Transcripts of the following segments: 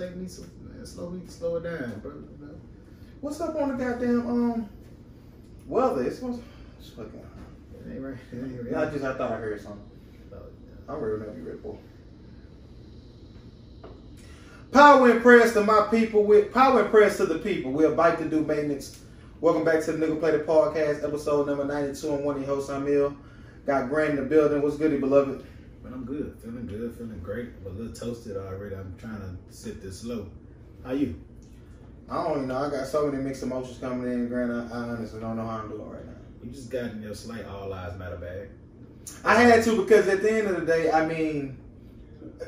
take me some, man, slow it down, bro. What's up on the goddamn weather? It's fucking. It ain't right. I thought I heard something. I'm ready to be ready for. Power and prayers to my people. Power and prayers to the people. We're about to do maintenance. Welcome back to the Nigga Play the Podcast, episode number 92. I'm one of your hosts, Emil. Got Grant in the building. What's goody, beloved? Man, I'm good, feeling great. I'm a little toasted already. I'm trying to sit this slow. How you? I don't even know. I got so many mixed emotions coming in, Grant. I honestly don't know how I'm doing right now. You just got in your slight all lives matter bag. I had to, because at the end of the day, I mean,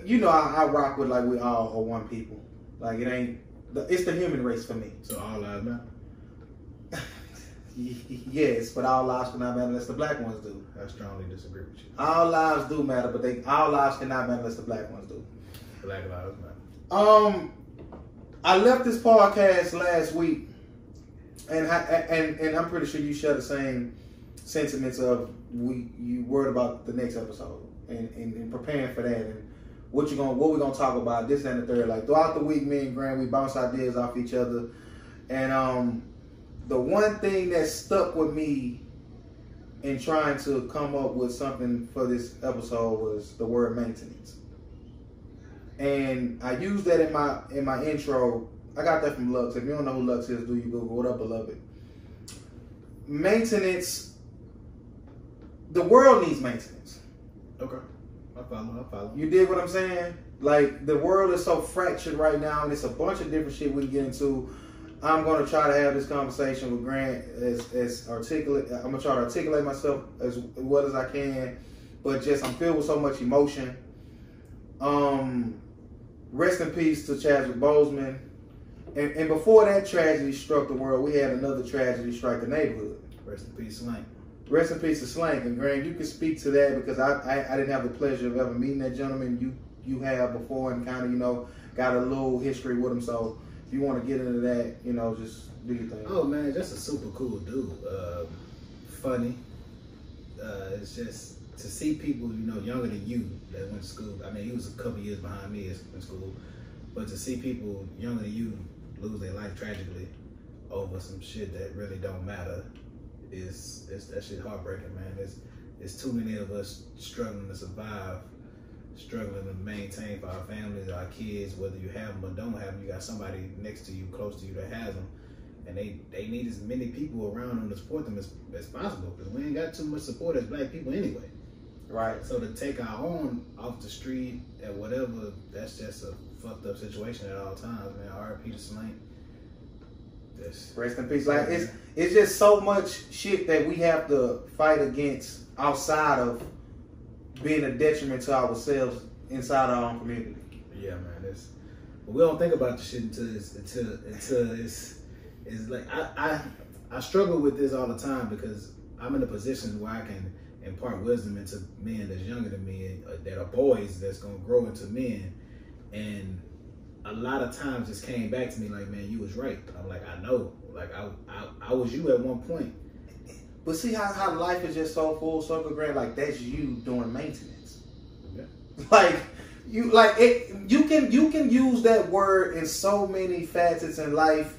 you know, I rock with like we all are one people. Like it ain't, it's the human race for me. So all lives matter? Yes, but all lives cannot matter unless the black ones do. I strongly disagree with you. All lives do matter, but all lives cannot matter unless the black ones do. Black lives matter. I left this podcast last week, and I'm pretty sure you share the same sentiments of you worried about the next episode and preparing for that and what we're gonna talk about, this and the third. Like throughout the week, me and Grant, we bounce ideas off each other, and the one thing that stuck with me in trying to come up with something for this episode was the word maintenance. And I used that in my intro. I got that from Lux. If you don't know who Lux is, do you Google what up, beloved? Maintenance. The world needs maintenance. Okay. I follow. You dig what I'm saying? Like, the world is so fractured right now, and it's a bunch of different shit we can get into. I'm going to try to have this conversation with Grant as articulate. I'm going to try to articulate myself as well as I can, but just I'm filled with so much emotion. Rest in peace to C.Boseman. And before that tragedy struck the world, we had another tragedy strike the neighborhood. Rest in peace, Slank. Rest in peace to Slank. And Grant, you can speak to that because I didn't have the pleasure of ever meeting that gentleman. You have before and kind of, you know, got a little history with him. So if you want to get into that, you know, just do your thing. Oh, man, just a super cool dude. Funny. It's just to see people, you know, younger than you that went to school. I mean, he was a couple years behind me in school. But to see people younger than you lose their life tragically over some shit that really don't matter is that shit heartbreaking, man. It's too many of us struggling to survive, struggling to maintain for our families, our kids, whether you have them or don't have them. You got somebody next to you, close to you that has them, and they need as many people around them to support them as possible, because we ain't got too much support as black people anyway. Right. So to take our own off the street at whatever, that's just a fucked up situation at all times, man. R.I.P. to Slank. Rest in peace. Like it's just so much shit that we have to fight against outside of being a detriment to ourselves inside our own community. Yeah, man. But we don't think about the shit until it's like I struggle with this all the time because I'm in a position where I can impart wisdom into men that's younger than me, that are boys that's gonna grow into men, and a lot of times just came back to me like, man, you was right. I'm like, I know, like I was you at one point. But see how life is just so full circle, Grant. Like that's you doing maintenance. Yeah. Like you can use that word in so many facets in life.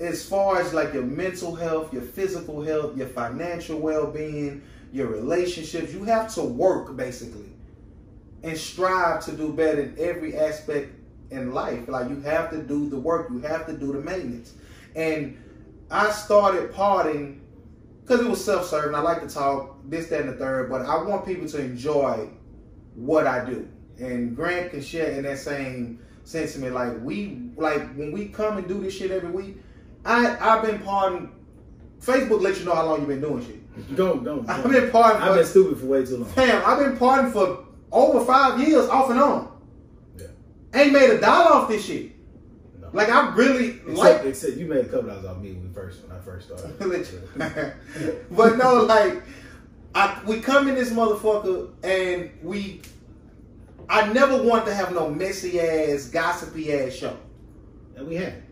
As far as like your mental health, your physical health, your financial well-being, your relationships, you have to work basically and strive to do better in every aspect in life. Like you have to do the work, you have to do the maintenance. And I started parting because it was self-serving. I like to talk this, that, and the third, but I want people to enjoy what I do. And Grant can share in that same sentiment. Like when we come and do this shit every week, I've been parting. Facebook lets you know how long you've been doing shit. Don't. I've been parting. I've been stupid for way too long. Fam, I've been parting for over 5 years, off and on. Yeah. Ain't made $1 off this shit. No. Like I really except you made a couple dollars off me when I first started. But no, like we come in this motherfucker and I never wanted to have no messy ass, gossipy ass show. And we had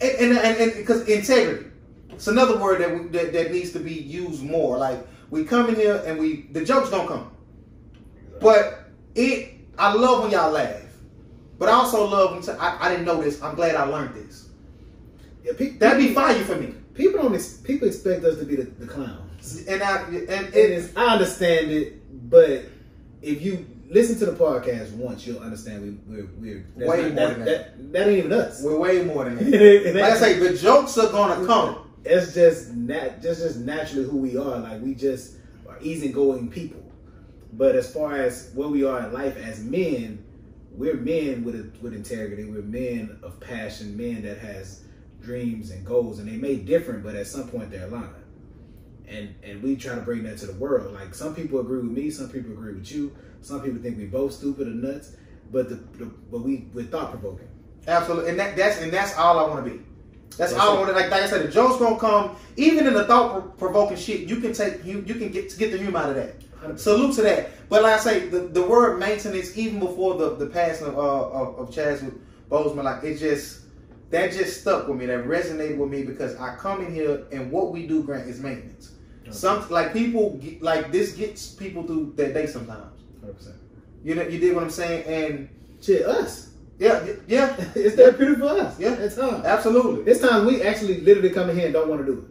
it. And because integrity. It's another word that needs to be used more. Like we come in here and the jokes don't come. But I love when y'all laugh. But I also love when I didn't know this. I'm glad I learned this. Yeah, That'd be fire for me. People expect us to be the clowns, And I understand it, but if you listen to the podcast once, you'll understand we're way more than that. That ain't even us. We're way more than that. Like I say, the jokes are gonna come. It's just naturally who we are. Like we just are easygoing people. But as far as where we are in life as men, we're men with integrity. We're men of passion. Men that has dreams and goals, and they may differ, but at some point they're aligned. And we try to bring that to the world. Like some people agree with me, some people agree with you, some people think we both stupid or nuts, but we're thought provoking. Absolutely, and that's all I want to be. That's all I want to. Like I said, the joke's gonna come. Even in the thought provoking shit, you can get the humor out of that. 100%. Salute to that. But like I say, the word maintenance, even before the passing of Chadwick Boseman, like that just stuck with me. That resonated with me because I come in here and what we do, Grant, is maintenance. Okay. Some like people like this gets people through their day sometimes. 100%. You know, you did what I'm saying, and shit, us. Yeah. It's therapeutic for us. Yeah, it's time. Absolutely. It's times we actually literally come in here and don't want to do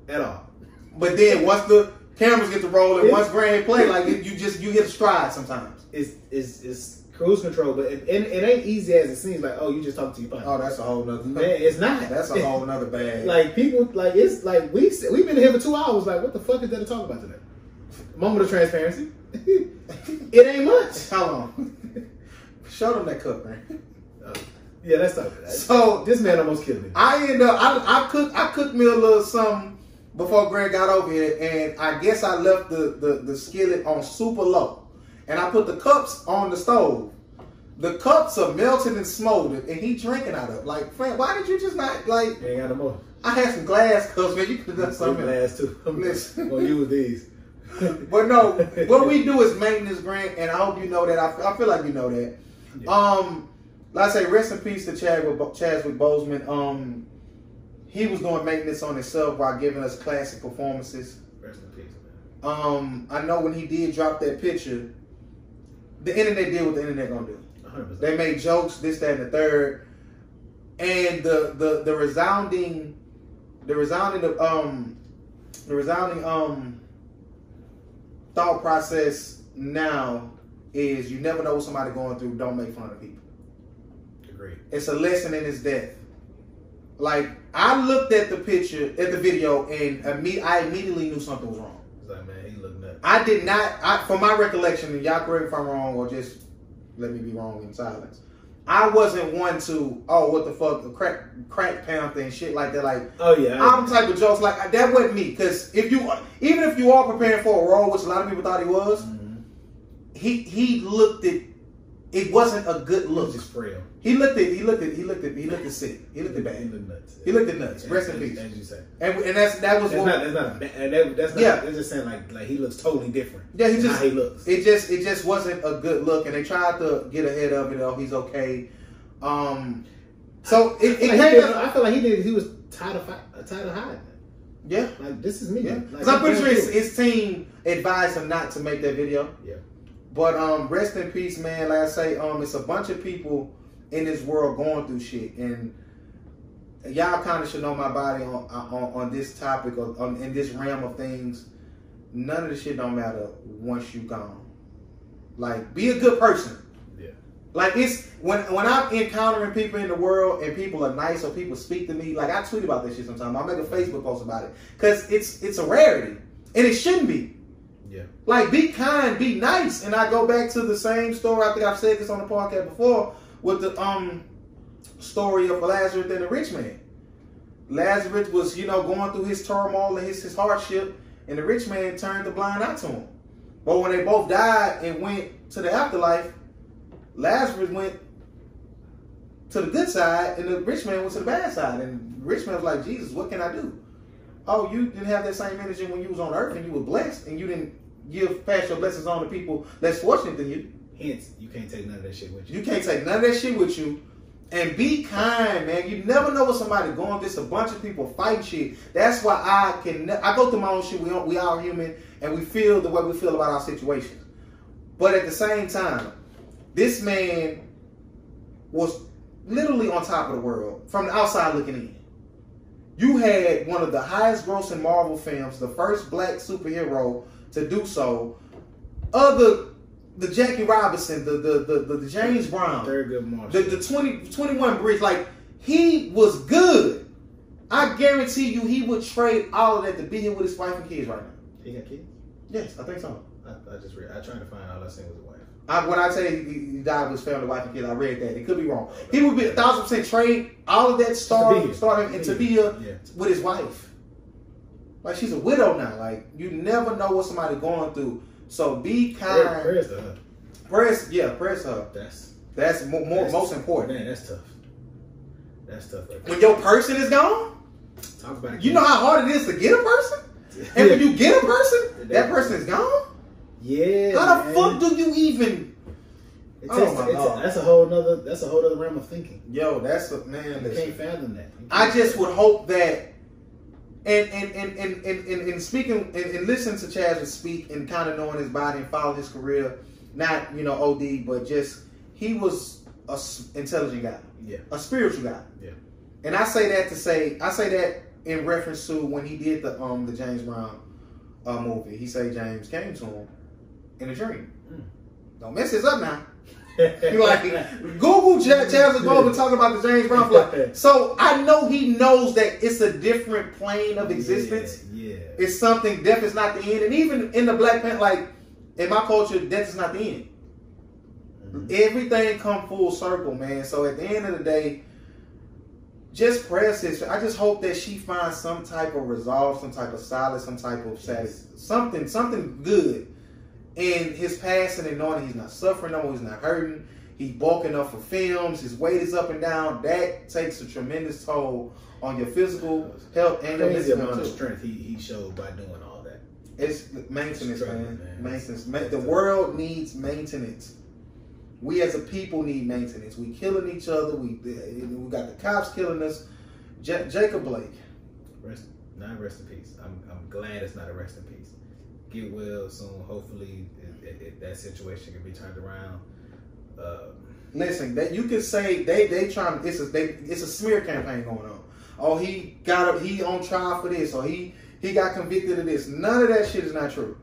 it at all. But then once the cameras get to roll and once Grant play, like you hit a stride sometimes. It's cruise control, but it ain't easy as it seems. Like, oh, you just talking to your partner. Oh, that's a whole nother. Man, it's not. That's a whole nother bag. Like people, like it's like we've been here for 2 hours. Like, what the fuck is there to talk about today? Moment of transparency. It ain't much. How long? Show them that cup, man. Yeah, that's not that. So this man almost killed me. I cooked me a little something before Grant got over here, and I guess I left the skillet on super low, and I put the cups on the stove. The cups are melted and smoldered, and he drinking out of it. Like, Frank, why did you just not like? You ain't got no more. I had some glass cups, man. You could have done something. Glass too. Listen, gonna use these. But no, what we do is maintenance, Grant, and I hope you know that. I feel like you know that. Yeah. Like I say, rest in peace to Chadwick Boseman. He was doing maintenance on himself while giving us classic performances. Rest in peace, man. I know when he did drop that picture, the internet did what the internet gonna do. 100%. They made jokes, this, that, and the third, and the resounding thought process now is you never know what somebody going through. Don't make fun of people. Agreed. It's a lesson in his death. Like I looked at the picture, at the video, and I immediately knew something was wrong. It's like, man, he looked nuts. I did not. From my recollection, and y'all correct me if I'm wrong, or just let me be wrong in silence. I wasn't one to, oh, what the fuck, the crack panther and shit like that. Like, oh yeah, I'm type of jokes like that wasn't me. Because even if you are preparing for a role, which a lot of people thought he was, he looked it. It wasn't a good look. Just frail. He looked sick. He looked bad. He looked nuts. He looked nuts. Rest in peace. As you say. And that's just saying like he looks totally different. Yeah, how he looks. It just wasn't a good look, and they tried to get ahead of it. Oh, he's okay. So I feel like he was tired of hiding. Yeah, like this is me. Yeah, because I'm pretty sure his team advised him not to make that video. Yeah. But rest in peace, man. Like I say, it's a bunch of people in this world going through shit, and y'all kind of should know my body on this topic or in this realm of things. None of the shit don't matter once you gone. Like, be a good person. Yeah. Like it's when I'm encountering people in the world and people are nice or people speak to me. Like I tweet about this shit sometimes. I'll make a Facebook post about it because it's a rarity and it shouldn't be. Yeah. Like, be kind, be nice. And I go back to the same story. I think I've said this on the podcast before with the story of Lazarus and the rich man. Lazarus was, going through his turmoil and his hardship, and the rich man turned the blind eye to him. But when they both died and went to the afterlife, Lazarus went to the good side, and the rich man went to the bad side. And the rich man was like, Jesus, what can I do? Oh, you didn't have that same energy when you was on earth and you were blessed, and you didn't pass your blessings on to people less fortunate than you. Hence, you can't take none of that shit with you. You can't take none of that shit with you. And be kind, man. You never know what somebody going through. It's a bunch of people fighting shit. That's why I go through my own shit. We all human, and we feel the way we feel about our situations. But at the same time, this man was literally on top of the world from the outside looking in. You had one of the highest grossing Marvel films, the first black superhero to do so. The Jackie Robinson, the James Brown, very good Marvel. the 21 Bridge, like he was good. I guarantee you, he would trade all of that to be here with his wife and kids right now. He got kids? Yes, I think so. I just read. I tried to find all I seen was a wife. When I say he died with his family, wife, and kids, I read that. It could be wrong. He would be 1,000% trade all of that starting and to be here with his wife. Like she's a widow now. Like you never know what somebody's going through. So be kind. Prayers to her. Prayers to her. That's most important. Man, that's tough. That's tough. Right, when your person is gone, talk about it. You know how hard it is to get a person, and when you get a person, that person is gone. Yeah. How the fuck do you even? That's a whole other realm of thinking. Yo, that's a man. You can't fathom that. I just would hope that, and speaking and listening to Chadwick speak and kind of knowing his body and following his career, not OD, but just he was a intelligent guy, a spiritual guy, And I say that in reference to when he did the James Brown movie. He said James came to him in a dream. Don't mess this up now. You like Google Chadwick Boseman talking about the James Brown flight. So I know he knows that it's a different plane of existence. Yeah. It's something. Death is not the end. And even in the Black Panther, like in my culture, death is not the end. Everything come full circle, man. So at the end of the day, just prayer, sister. I just hope that she finds some type of resolve, some type of solace, some type of something good in his passing and knowing he's not suffering no more, he's not hurting, he's bulking up for films, his weight is up and down. That takes a tremendous toll on your physical health and your mental health too. Strength he showed by doing all that. It's maintenance, man. Maintenance. The world needs maintenance. We as a people need maintenance. We killing each other. We got the cops killing us. Jacob Blake. Rest in peace. I'm glad it's not a rest in peace. Get well soon. Hopefully, that situation can be turned around. Listen, that you can say they trying. It's a smear campaign going on. Oh, he on trial for this, or he got convicted of this. None of that shit is not true.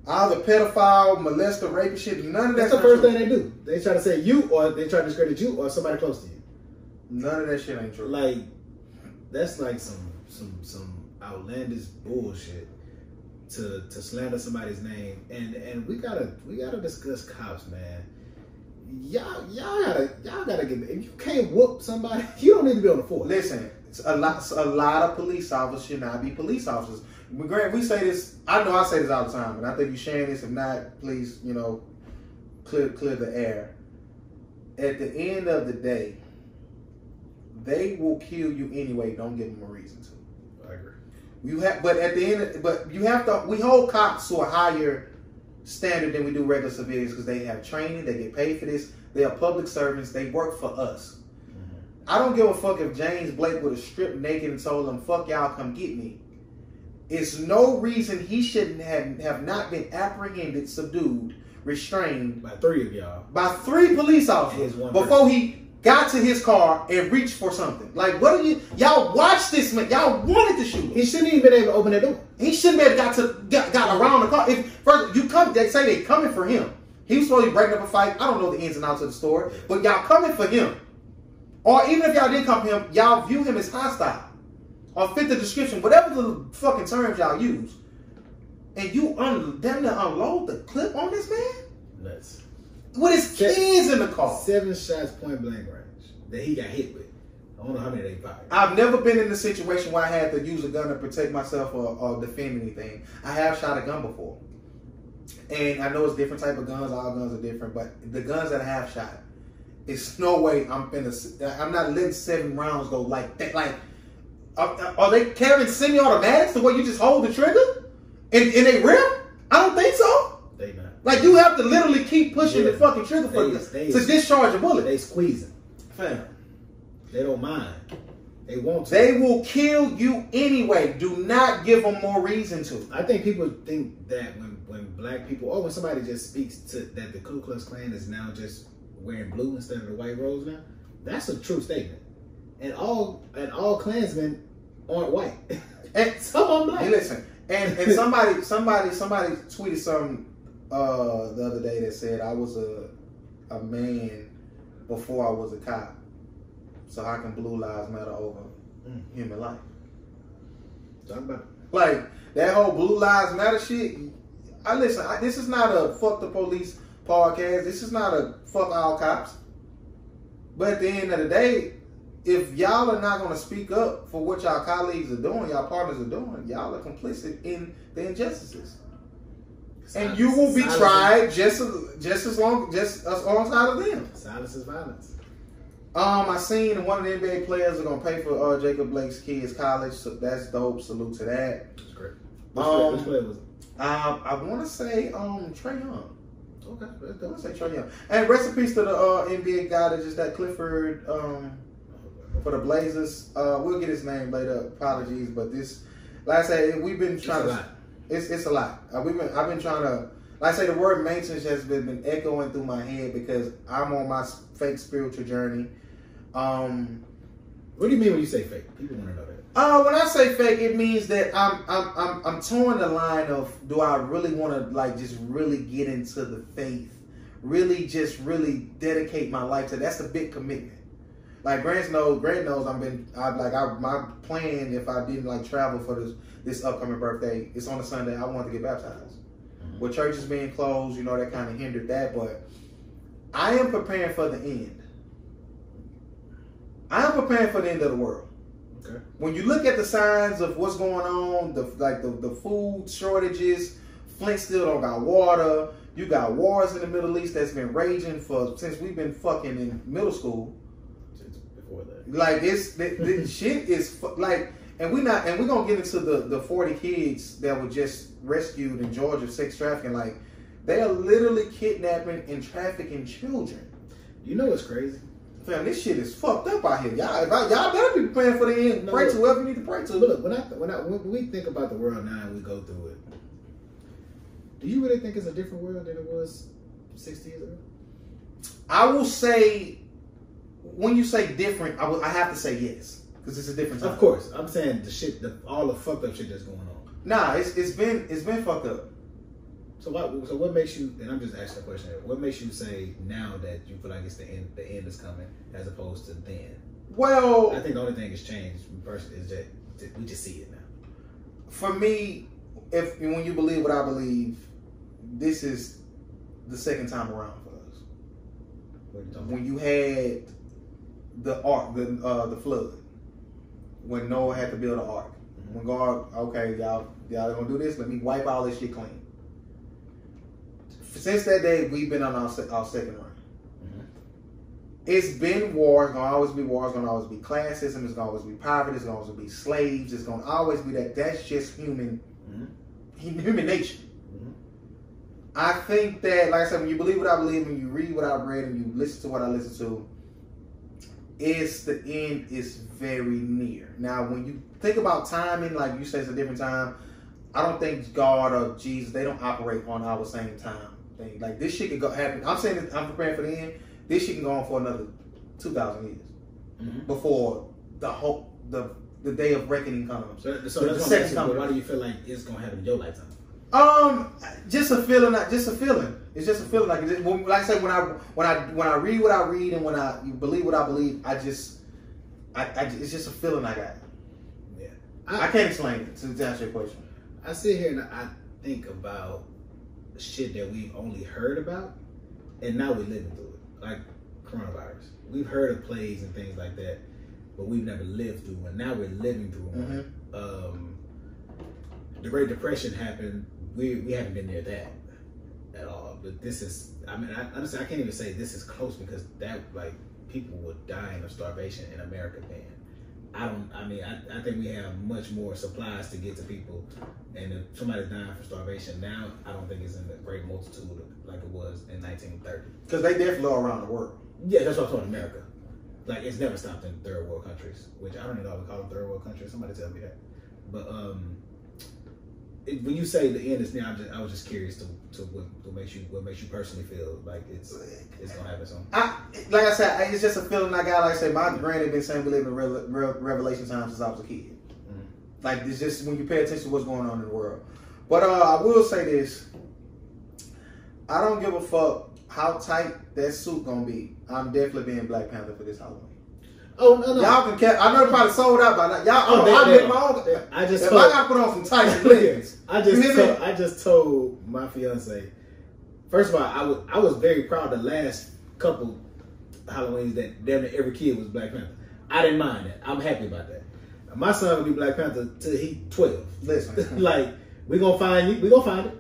All the pedophile, molester, rapist shit. None of that's the first thing they do. They try to say you, or they try to discredit you, or somebody close to you. None of that shit ain't true. Like that's like some outlandish bullshit to slander somebody's name, and we gotta discuss cops, man. Y'all gotta get. If you can't whoop somebody, you don't need to be on the force. Listen, a lot of police officers should not be police officers. Grant, we say this. I know I say this all the time, and I think you're sharing this. If not, please, clear the air. At the end of the day, they will kill you anyway. Don't give them a reason to. I agree. You have to. We hold cops to a higher standard than we do regular civilians because they have training. They get paid for this. They are public servants. They work for us. I don't give a fuck if James Blake would have stripped naked and told them, "Fuck y'all, come get me." It's no reason he shouldn't have not been apprehended, subdued, restrained by 3 of y'all. By 3 police officers before he got to his car and reached for something. Like, what are y'all watch this man? Y'all wanted to shoot him. He shouldn't even been able to open that door. He shouldn't have got around the car. They say they coming for him. He was supposed to be breaking up a fight. I don't know the ins and outs of the story, but y'all coming for him. Or even if y'all did come for him, y'all view him as hostile. Or fit the description, whatever the fucking terms y'all use. And you damn near unload the clip on this man? Nuts. With his kids in the car. 7 shots point blank range that he got hit with. I don't know how many they fired. I've never been in a situation where I had to use a gun to protect myself or defend anything. I have shot a gun before. And I know it's different type of guns. All guns are different. But the guns that I have shot, it's no way I'm not letting 7 rounds go like that. Like, are they carrying semi-automatics to where you just hold the trigger and they rip? I don't think so. They not. Like, you have to literally keep pushing the fucking trigger to discharge a bullet. They squeezing. Fam. They don't mind. They want to. They will kill you anyway. Do not give them more reason to. I think people think that when black people, or when somebody just speaks to that the Ku Klux Klan is now just wearing blue instead of the white robes now, That's a true statement. And all Klansmen aren't white. And some of them black. Hey, listen. And somebody tweeted something the other day that said I was a man before I was a cop. So how can blue lives matter over human life? Talk about it. Like that whole blue lives matter shit. This is not a fuck the police podcast. This is not a fuck all cops. But at the end of the day, if y'all are not going to speak up for what y'all colleagues are doing, y'all partners are doing, y'all are complicit in the injustices. And you will be tried just alongside of them. Silence is violence. I seen one of the NBA players are gonna pay for Jacob Blake's kids' college. So that's dope. Salute to that. That's great. Which player was it? I want to say Trae Young. Okay, I want to say Trae Young. And rest in peace to the NBA guy that just got Clifford for the Blazers. We'll get his name later. Apologies, but this, like I said, we've been trying to. It's a lot. I've been trying to. Like I say, the word maintenance has been echoing through my head because I'm on my fake spiritual journey. What do you mean when you say fake? People want to know that. When I say fake, it means that I'm towing the line of, do I really want to like just really get into the faith, really dedicate my life to? That's a big commitment. Like Grant knows my plan, if I didn't like travel for this upcoming birthday, it's on a Sunday. I wanted to get baptized. With churches being closed, that kind of hindered that. But I am preparing for the end. I am preparing for the end of the world. Okay. When you look at the signs of what's going on, the food shortages, Flint still don't got water. You got wars in the Middle East that's been raging since we've been fucking in middle school. Since before that. Like this shit is like. And we're gonna get into the 40 kids that were just rescued in Georgia, sex trafficking. Like, they are literally kidnapping and trafficking children. You know what's crazy? Fam, this shit is fucked up out here. Y'all better be praying for the end. Pray to whoever you need to pray to. But look, when we think about the world now and we go through it, do you really think it's a different world than it was 60 years ago? I will say, when you say different, I have to say yes. Because it's a different time. Of course. I'm saying all the fucked up shit that's going on. Nah, it's been fucked up. So what makes you, and I'm just asking a question here, what makes you say now that you feel like it's the end is coming as opposed to then? Well, I think the only thing that's changed personally is that we just see it now. For me, when you believe what I believe, this is the second time around for us. What are you talking about? When you had the ark, the flood. When Noah had to build an ark. When God, okay, y'all gonna do this, let me wipe all this shit clean. Since that day, we've been on our second run. Mm-hmm. It's been war, it's gonna always be war, it's gonna always be classism, it's gonna always be poverty, it's gonna always be slaves, it's gonna always be that. That's just human nature. Mm-hmm. I think that, like I said, when you believe what I believe, when you read what I've read, and you listen to what I listen to, the end is very near. Now, when you think about timing, like you said, it's a different time. I don't think God or Jesus, they don't operate on our same time thing. Like, this shit can go happen. I'm saying that I'm preparing for the end. This shit can go on for another 2,000 years before the day of reckoning comes. So that's what why do you feel like it's gonna happen in your lifetime? Just a feeling. It's just a feeling. Like I said, when I read what I read and when I believe what I believe, it's just a feeling I got. Yeah, I can't explain it to answer your question. I sit here and I think about shit that we've only heard about, and now we're living through it. Like coronavirus, we've heard of plagues and things like that, but we've never lived through one. Now we're living through one. The Great Depression happened. We haven't been near that at all. But this is, honestly, I can't even say this is close because people were dying of starvation in America then. I think we have much more supplies to get to people. And if somebody's dying from starvation now, I don't think it's in the great multitude like it was in 1930. Because they definitely are around the world. Yeah, that's what I'm talking America. Like, it's never stopped in third world countries, which I don't even know if we call them third world countries. Somebody tell me that. But, when you say the end is near, I was just curious to what makes you personally feel like it's gonna happen soon. Like I said, it's just a feeling I got. Like I said, my granny been saying we live in revelation time since I was a kid. Mm-hmm. Like it's just when you pay attention to what's going on in the world. But I will say this: I don't give a fuck how tight that suit gonna be. I'm definitely being Black Panther for this Halloween. Oh no! Y'all can catch. I know they probably sold out by now. Y'all, I make my own. I gotta put on some tight leggings. I just told my fiance. First of all, I was very proud the last couple Halloweens that damn near every kid was Black Panther. I didn't mind that. I'm happy about that. My son will be Black Panther till he 12. Listen, like we gonna find you. We gonna find it.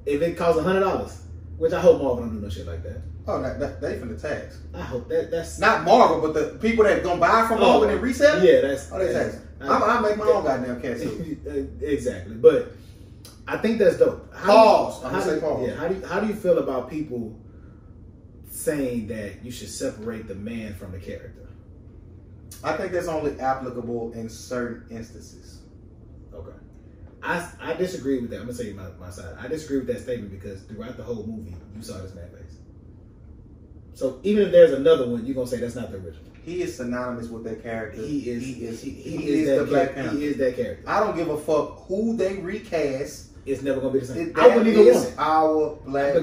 If it costs $100, which I hope Marvel don't do no shit like that. Oh, they finna tax. I hope that's not Marvel, but the people that gonna buy from Marvel and resell it. Yeah, that's. Oh, they tax. I make my own goddamn cat suit. Exactly, but I think that's dope. Pause. Yeah. How do you feel about people saying that you should separate the man from the character? I think that's only applicable in certain instances. Okay. I disagree with that. I'm gonna say my side. I disagree with that statement because throughout the whole movie, you saw this man face. So even if there's another one, you're gonna say that's not the original. He is synonymous with that character. He is the Black Panther. He is that character. I don't give a fuck who they recast. It's never gonna be the same. I wouldn't even want it. Our Black.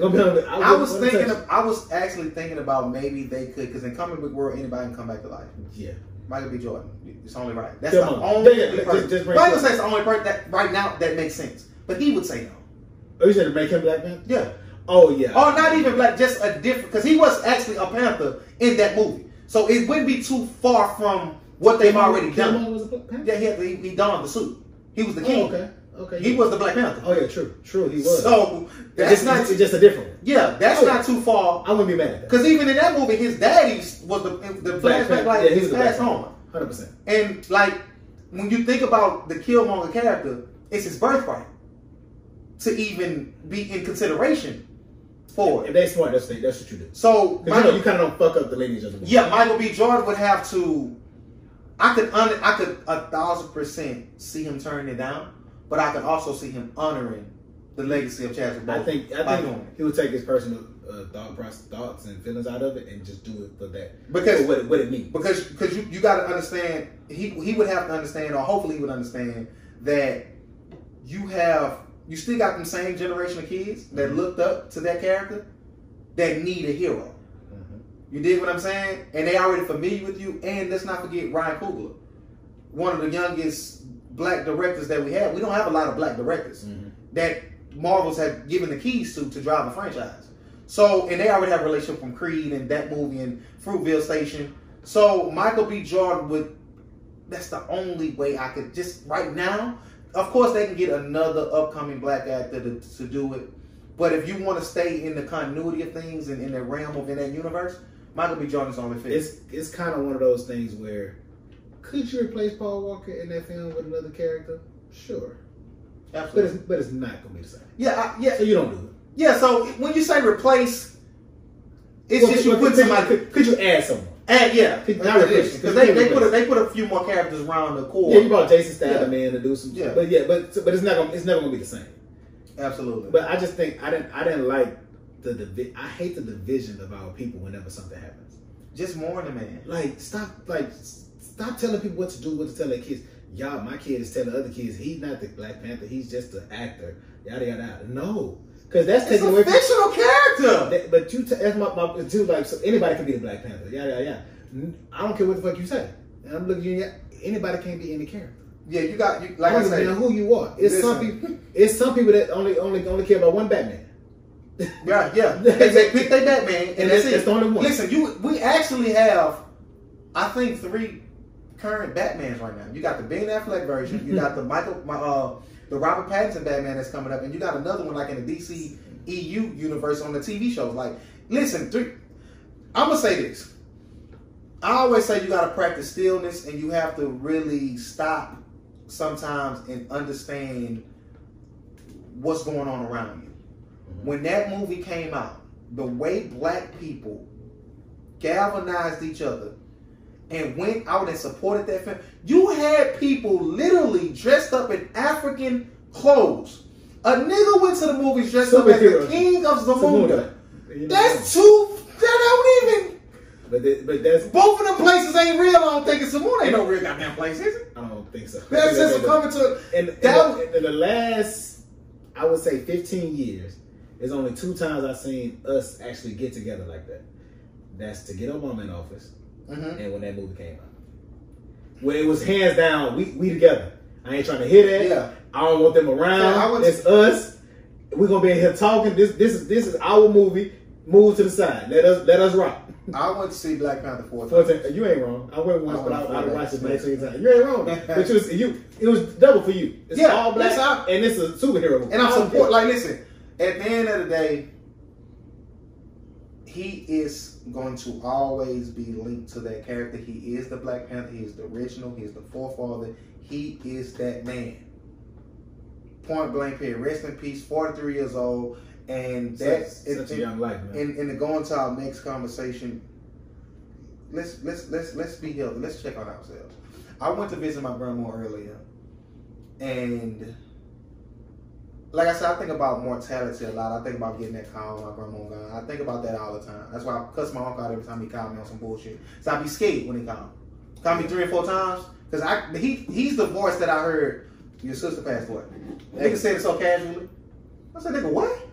I was actually thinking about maybe they could, because in comic book world, anybody can come back to life. Yeah. Michael B. Jordan. It's only right. That's the only person. Michael says the only person that right now that makes sense, but he would say no. Oh, you said to make him Black Panther? Yeah. Oh yeah. Or not even Black, just a different, because he was actually a Panther in that movie, so it wouldn't be too far from what they've already done. Was a Black Panther? Yeah, he donned the suit. He was the king. Oh, okay. He was the Black Panther. Oh yeah, true. He was. So that's it's just a different one. Yeah, that's not too far. I wouldn't be mad at that. Because even in that movie, his daddy was the flashback, like he was passed on. 100%. And like when you think about the Killmonger character, it's his birthright to even be in consideration for it. If they smart, that's what you do. So you kind of don't fuck up the lineage of the movie. Yeah, Michael B. Jordan would have to. I could 1,000% see him turning it down, but I could also see him honoring the legacy of Chadwick Boseman. I think he would take his personal thoughts and feelings out of it and just do it for that. Because for what it means. Because you got to understand. He would have to understand, or hopefully he would understand that you still got them same generation of kids that looked up to that character that need a hero. You dig what I'm saying? And they already familiar with you. And let's not forget Ryan Coogler, one of the youngest black directors that we have. We don't have a lot of black directors that Marvel's have given the keys to drive a franchise. So, and they already have a relationship from Creed and that movie and Fruitvale Station. So Michael B. Jordan that's the only way I could just right now. Of course, they can get another upcoming black actor to do it. But if you want to stay in the continuity of things and in the realm of in that universe, Michael B. Jordan's only fit. It's kind of one of those things where could you replace Paul Walker in that film with another character? Sure. Absolutely. But it's not going to be the same. Yeah. So you don't do it. Yeah, so when you say replace, it's just you put somebody. Could you add someone? Because they put a few more characters around the core. Yeah, you brought Jason Statham in to do some. Yeah. But it's never gonna be the same. Absolutely. But I just think I didn't like I hate the division of our people whenever something happens. Just mourn the man. Stop telling people what to tell their kids. Y'all, my kid is telling other kids he's not the Black Panther. He's just an actor. Yada yada yada. No. Because that's taking away from fictional character. But that's my too, like, so anybody can be the Black Panther. Yeah, yeah, yeah. I don't care what the fuck you say. And I'm looking at you. Anybody can't be any character. Yeah, like I said, who you are. It's some people that only care about one Batman. Yeah. They pick their Batman, and that's it. That's the only one. Listen, we actually have, I think, 3 current Batmans right now. You got the Ben Affleck version. You got the the Robert Pattinson Batman that's coming up, and you got another one like in the DC EU universe on the TV shows. Like, listen, I'm gonna say this. I always say you gotta practice stillness, and you have to really stop sometimes and understand what's going on around you. When that movie came out, the way black people galvanized each other and went out and supported that film, you had people literally dressed up in African clothes A nigga went to the movies dressed up as the king of Zamunda. That's too. That don't even. But that's both of them places ain't real. I don't think it's Zamunda. Ain't no real goddamn place, is it? I don't think so. That's just coming to. In the last, I would say 15 years, there's only 2 times I've seen us actually get together like that. That's to get Obama in office, and when that movie came out. When it was hands down, we together. I ain't trying to hear that. Yeah. I don't want them around. It's us. We're gonna be in here talking. This is our movie. Move to the side. Let us rock. I went to see Black Panther 4 times. You ain't wrong. I went once, but I watched it 19 times. You ain't wrong. But it was double for you. It's all black, and it's a superhero movie. And I'm support. Like, listen. At the end of the day, he is going to always be linked to that character. He is the Black Panther. He is the original. He is the forefather. He is that man. Point blank period. Rest in peace. 43 years old. And that's such a young life, man. And to go into our next conversation, let's be healthy. Let's check on ourselves. I went to visit my grandma earlier, and like I said, I think about mortality a lot. I think about getting that call when my grandma gone. I think about that all the time. That's why I cuss my uncle out every time he called me on some bullshit. So I be scared when he called. Call me 3 or 4 times because he's the voice that I heard. Your sister passed away. Nigga said it so casually. I said, nigga, what?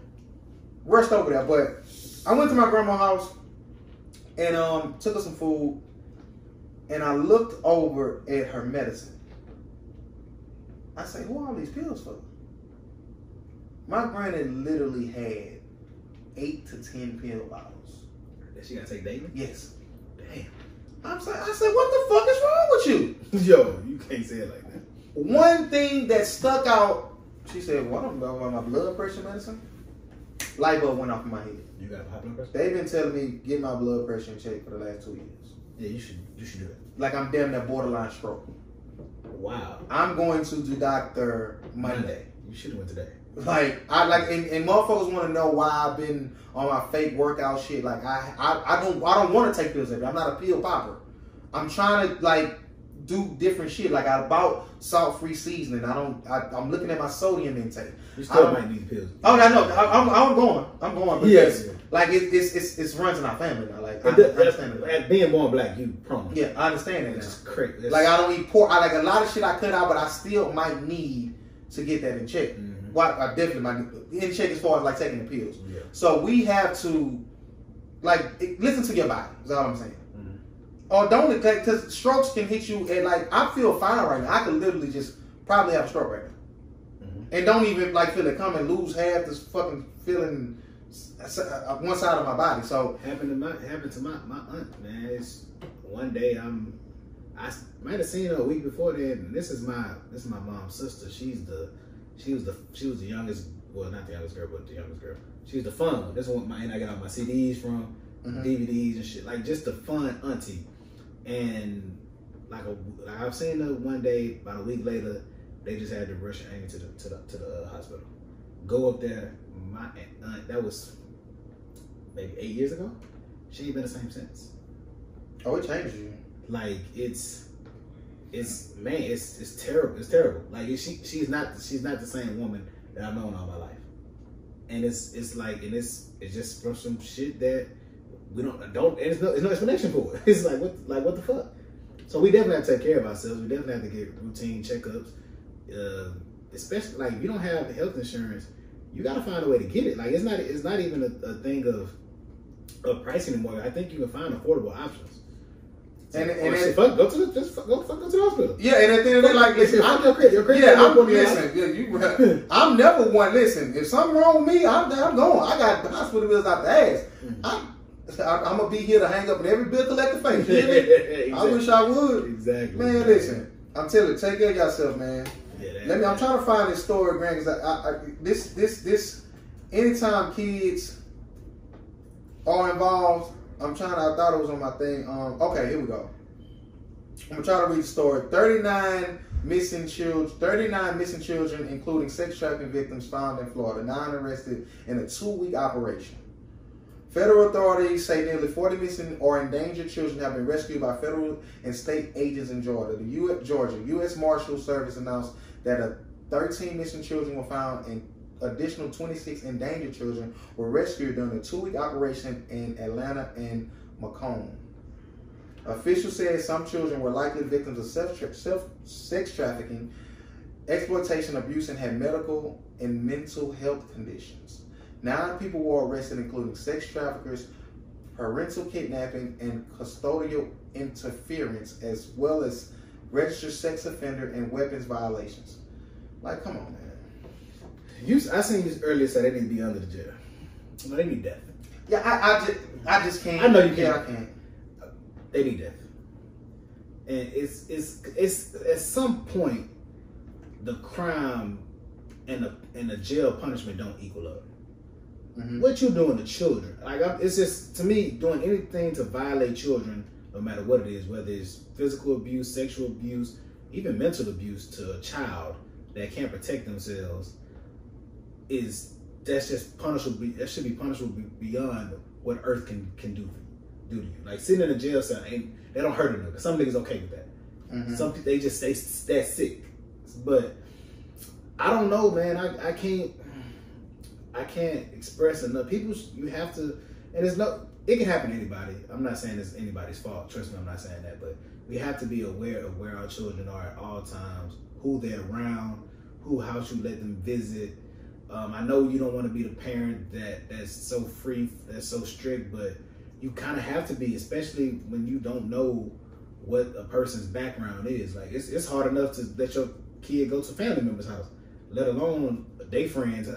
Rushed over there, but I went to my grandma's house and took her some food, and I looked over at her medicine. I said, who are all these pills for? My granny literally had 8 to 10 pill bottles. That she gotta take daily? Yes. Damn. I said, what the fuck is wrong with you? Yo, you can't say it like that. One thing that stuck out, she said, what about my blood pressure medicine? Light bulb went off in my head. You got high blood pressure? They've been telling me get my blood pressure in check for the last 2 years. Yeah, you should do it. Like I'm damn near borderline stroke. Wow. I'm going to the doctor Monday. You should have went today. Like and motherfuckers want to know why I've been on my fake workout shit. Like I don't want to take pills every day. I'm not a pill popper. I'm trying to like do different shit. Like I bought salt-free seasoning. I'm looking at my sodium intake. You still might need pills. Oh, I know. I'm going. Because, yes. Like it's runs in our family now. Like I understand that. Being born black, you prone. Yeah, I understand that. It's crazy. Like I don't eat pork. I like a lot of shit I cut out, but I still might need to get that in check. Mm-hmm. Well, I definitely might need in check as far as like taking the pills. Yeah. So we have to like listen to your body. Is all I'm saying. Or don't neglect, because strokes can hit you and like I feel fine right now. I could literally just probably have a stroke right now, and don't even like feel it coming. Lose half this fucking feeling one side of my body. So happened to my aunt, man. It's one day I might have seen her a week before that. And this is my mom's sister. She was the youngest. Well, not the youngest girl, but the youngest girl. She was the fun one. This one I got all my CDs from, DVDs and shit. Like just the fun auntie. And like I've seen her one day. About a week later, they just had to rush Amy to the hospital. Go up there. My aunt, that was maybe 8 years ago. She ain't been the same since. Oh, it changes you. like it's terrible. It's terrible. Like she's not the same woman that I've known all my life. And it's just from some shit that we don't and there's no explanation for it. It's like what the fuck? So we definitely have to take care of ourselves. We definitely have to get routine checkups. Especially like if you don't have health insurance, you gotta find a way to get it. Like it's not even a thing of price anymore. I think you can find affordable options. So, go to the hospital. Yeah, and at the end of the day, like, listen, you're crazy. Yeah, I'm never one. Listen, if something wrong with me, I'm going. I got the hospital bills out the ass. Mm-hmm. I'm gonna be here to hang up in every bill collector face. You hear me? Exactly. I wish I would. Exactly. Man, listen, I'm telling you, take care of yourself, man. Yeah, I'm trying to find this story, Grant, because this anytime kids are involved, I thought it was on my thing. Okay, here we go. I'm gonna try to read the story. 39 missing children, including sex trafficking victims found in Florida, 9 arrested in a 2-week operation. Federal authorities say nearly 40 missing or endangered children have been rescued by federal and state agents in Georgia. The U.S. Marshal Service announced that 13 missing children were found in additional 26 endangered children were rescued during a 2-week operation in Atlanta and Macomb. Officials said some children were likely victims of sex trafficking, exploitation, abuse, and had medical and mental health conditions. 9 people were arrested, including sex traffickers, parental kidnapping, and custodial interference, as well as registered sex offender and weapons violations. Like, come on, man. I seen you earlier say they need to be under the jail. No, they need death. Yeah, I just can't. I know you can't. Yeah, I can't. They need death. And it's at some point the crime and the jail punishment don't equal up. Mm-hmm. What you doing to children? Like, it's just, to me, doing anything to violate children, no matter what it is, whether it's physical abuse, sexual abuse, even mental abuse to a child that can't protect themselves, that's just punishable. That should be punishable beyond what Earth can do to you. Like, sitting in a jail cell, they don't hurt enough. Some niggas okay with that. Mm-hmm. Some people, they just stay that sick. But I don't know, man. I can't express enough. People, you have to, and it can happen to anybody. I'm not saying it's anybody's fault. Trust me, I'm not saying that. But we have to be aware of where our children are at all times, who they're around, who house you let them visit. I know you don't want to be the parent that's so free, that's so strict, but you kind of have to be, especially when you don't know what a person's background is. Like, it's hard enough to let your kid go to a family member's house, let alone their friend's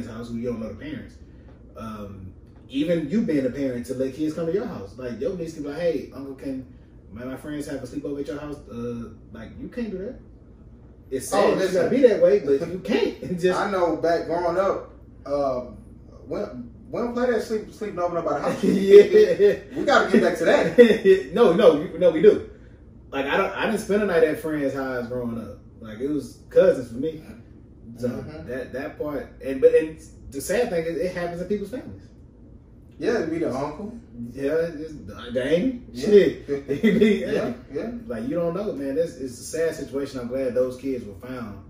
house who you don't know the parents. Even you being a parent to let kids come to your house. Like, your niece can be like, hey, uncle, can my friends have a sleepover at your house? Like, you can't do that. It's sad it's gotta be that way, but you can't. I know back growing up, we don't play that sleeping over nobody's house. Yeah. We gotta get back to that. No, we do. Like, I didn't spend a night at friends' house growing up. Like, it was cousins for me. So that part, and the sad thing is, it happens in people's families. Yeah, it'd be the uncle. Yeah, dang. Yeah. Shit. Yeah. Like, you don't know, man. It's a sad situation. I'm glad those kids were found.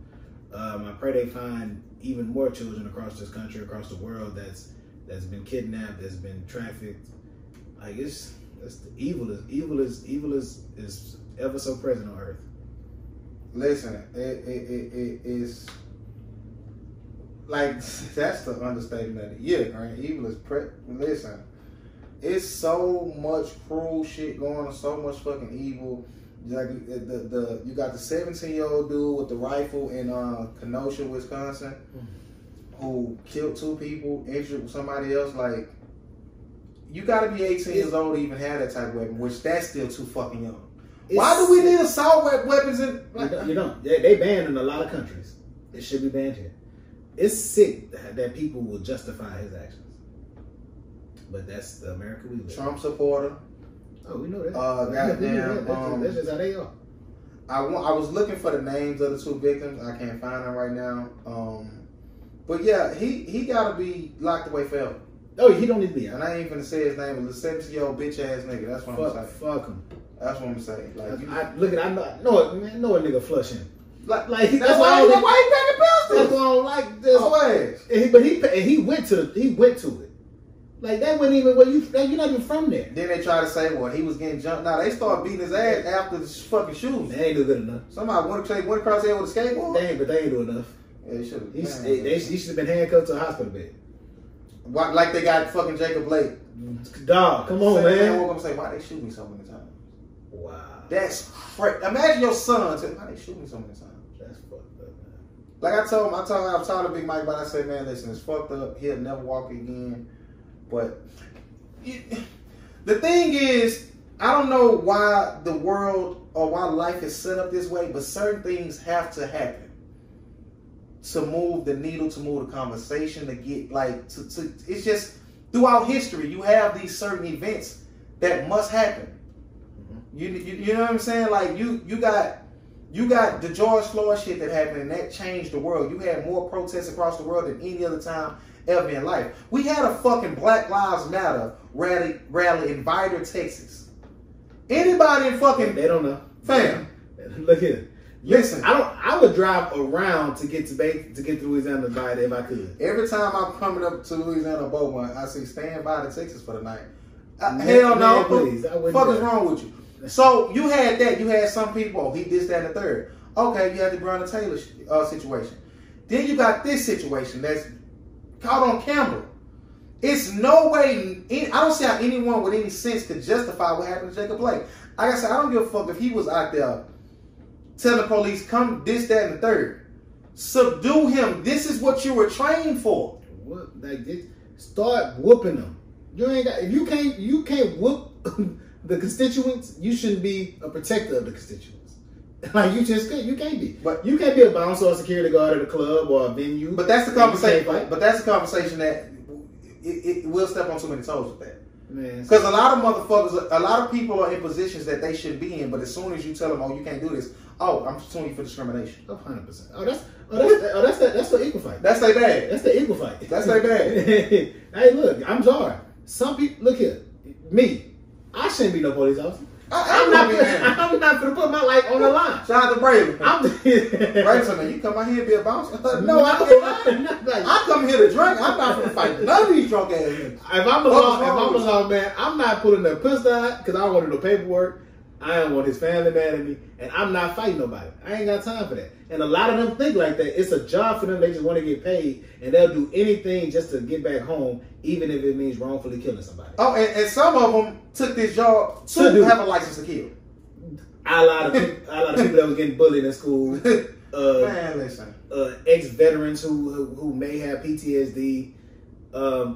I pray they find even more children across this country, across the world that's been kidnapped, that's been trafficked. Like, it's evil is ever so present on earth. Listen, it is like, that's the understatement of the year, right? Evil is listen, it's so much cruel shit going on, so much fucking evil. Like, you got the 17-year-old dude with the rifle in Kenosha, Wisconsin, who killed 2 people, injured somebody else. Like, you got to be 18 years old to even have that type of weapon, which that's still too fucking young. Why do we need assault weapons in? Like, you don't. They banned in a lot of countries. It should be banned here. It's sick that people will justify his actions, but that's the America we live. Trump supporter. Oh, we know that. Goddamn. That's just how they are. I was looking for the names of the 2 victims. I can't find them right now. But yeah, he gotta be locked away forever. Oh, he don't need to be. And I ain't finna say his name, but the 17-year-old bitch ass nigga. That's what I'm saying. Fuck him. That's what I'm saying. Like, I know a nigga flushing. Like that's why he paying the bills. That's why I don't like this. He went to it. Like, that wasn't even where you're not even from there. Then they try to say, well, he was getting jumped. Now they start beating his ass after the fucking shoes. They ain't do good enough. Somebody went across the head with a skateboard. But they ain't do enough. Yeah, they should. He should have been handcuffed to a hospital bed. Like they got fucking Jacob Blake. Dog, come on, man. I'm gonna say, why they shoot me so many times? Wow. That's imagine your son saying, why they shoot me so many times? That's fucked up, man. Like I was talking to Big Mike, but I said, man, listen, it's fucked up. He'll never walk again. But the thing is, I don't know why the world or why life is set up this way, but certain things have to happen to move the needle, to move the conversation, to get like to it's just throughout history you have these certain events that must happen. Mm-hmm. You know what I'm saying? Like you got the George Floyd shit that happened, and that changed the world. You had more protests across the world than any other time ever in life. We had a fucking Black Lives Matter rally in Vidor, Texas. Anybody in fucking they don't know. Fam. Look here. Listen, I would drive around to get to Louisiana to buy it if I could. Every time I'm coming up to Louisiana Beaumont, I see stand by to Texas for the night. Hell no, please. Fuck is wrong with you? So you had that. You had some people. He did that, and the third. Okay, you had the Breonna Taylor situation. Then you got this situation that's caught on camera. It's no way. I don't see how anyone with any sense could justify what happened to Jacob Blake. Like I said, I don't give a fuck if he was out there telling police, come this, that, and the third. Subdue him. This is what you were trained for. What? Like this? Start whooping them. You ain't got. If you can't whoop the constituents, you shouldn't be a protector of the constituents. Like you can't be. But you can't be a bouncer or security guard at a club or a venue. But that's the conversation. But that's the conversation that it will step on too many toes with that. Because a lot of motherfuckers, a lot of people are in positions that they shouldn't be in. But as soon as you tell them, "Oh, you can't do this," oh, I'm suing you for discrimination. 100%. That's the equal fight. That's they bad. That's the equal fight. That's they bad. Hey, look, I'm sorry. Some people, look here, me. I shouldn't be no police officer. I'm not gonna put my life on the line. Shout out to Brady. Brady, you come out here and be a bouncer? No, I come here to drink. I'm not gonna fight none of these drunk ass niggas. If I'm a law man, I'm not pulling the pistol out because I don't want to do paperwork. I don't want his family mad at me, and I'm not fighting nobody. I ain't got time for that. And a lot of them think like that. It's a job for them. They just want to get paid, and they'll do anything just to get back home, even if it means wrongfully killing somebody. Oh, and some of them took this job to have a license to kill. A lot of people that were getting bullied in school. Man, listen. Ex-veterans who may have PTSD,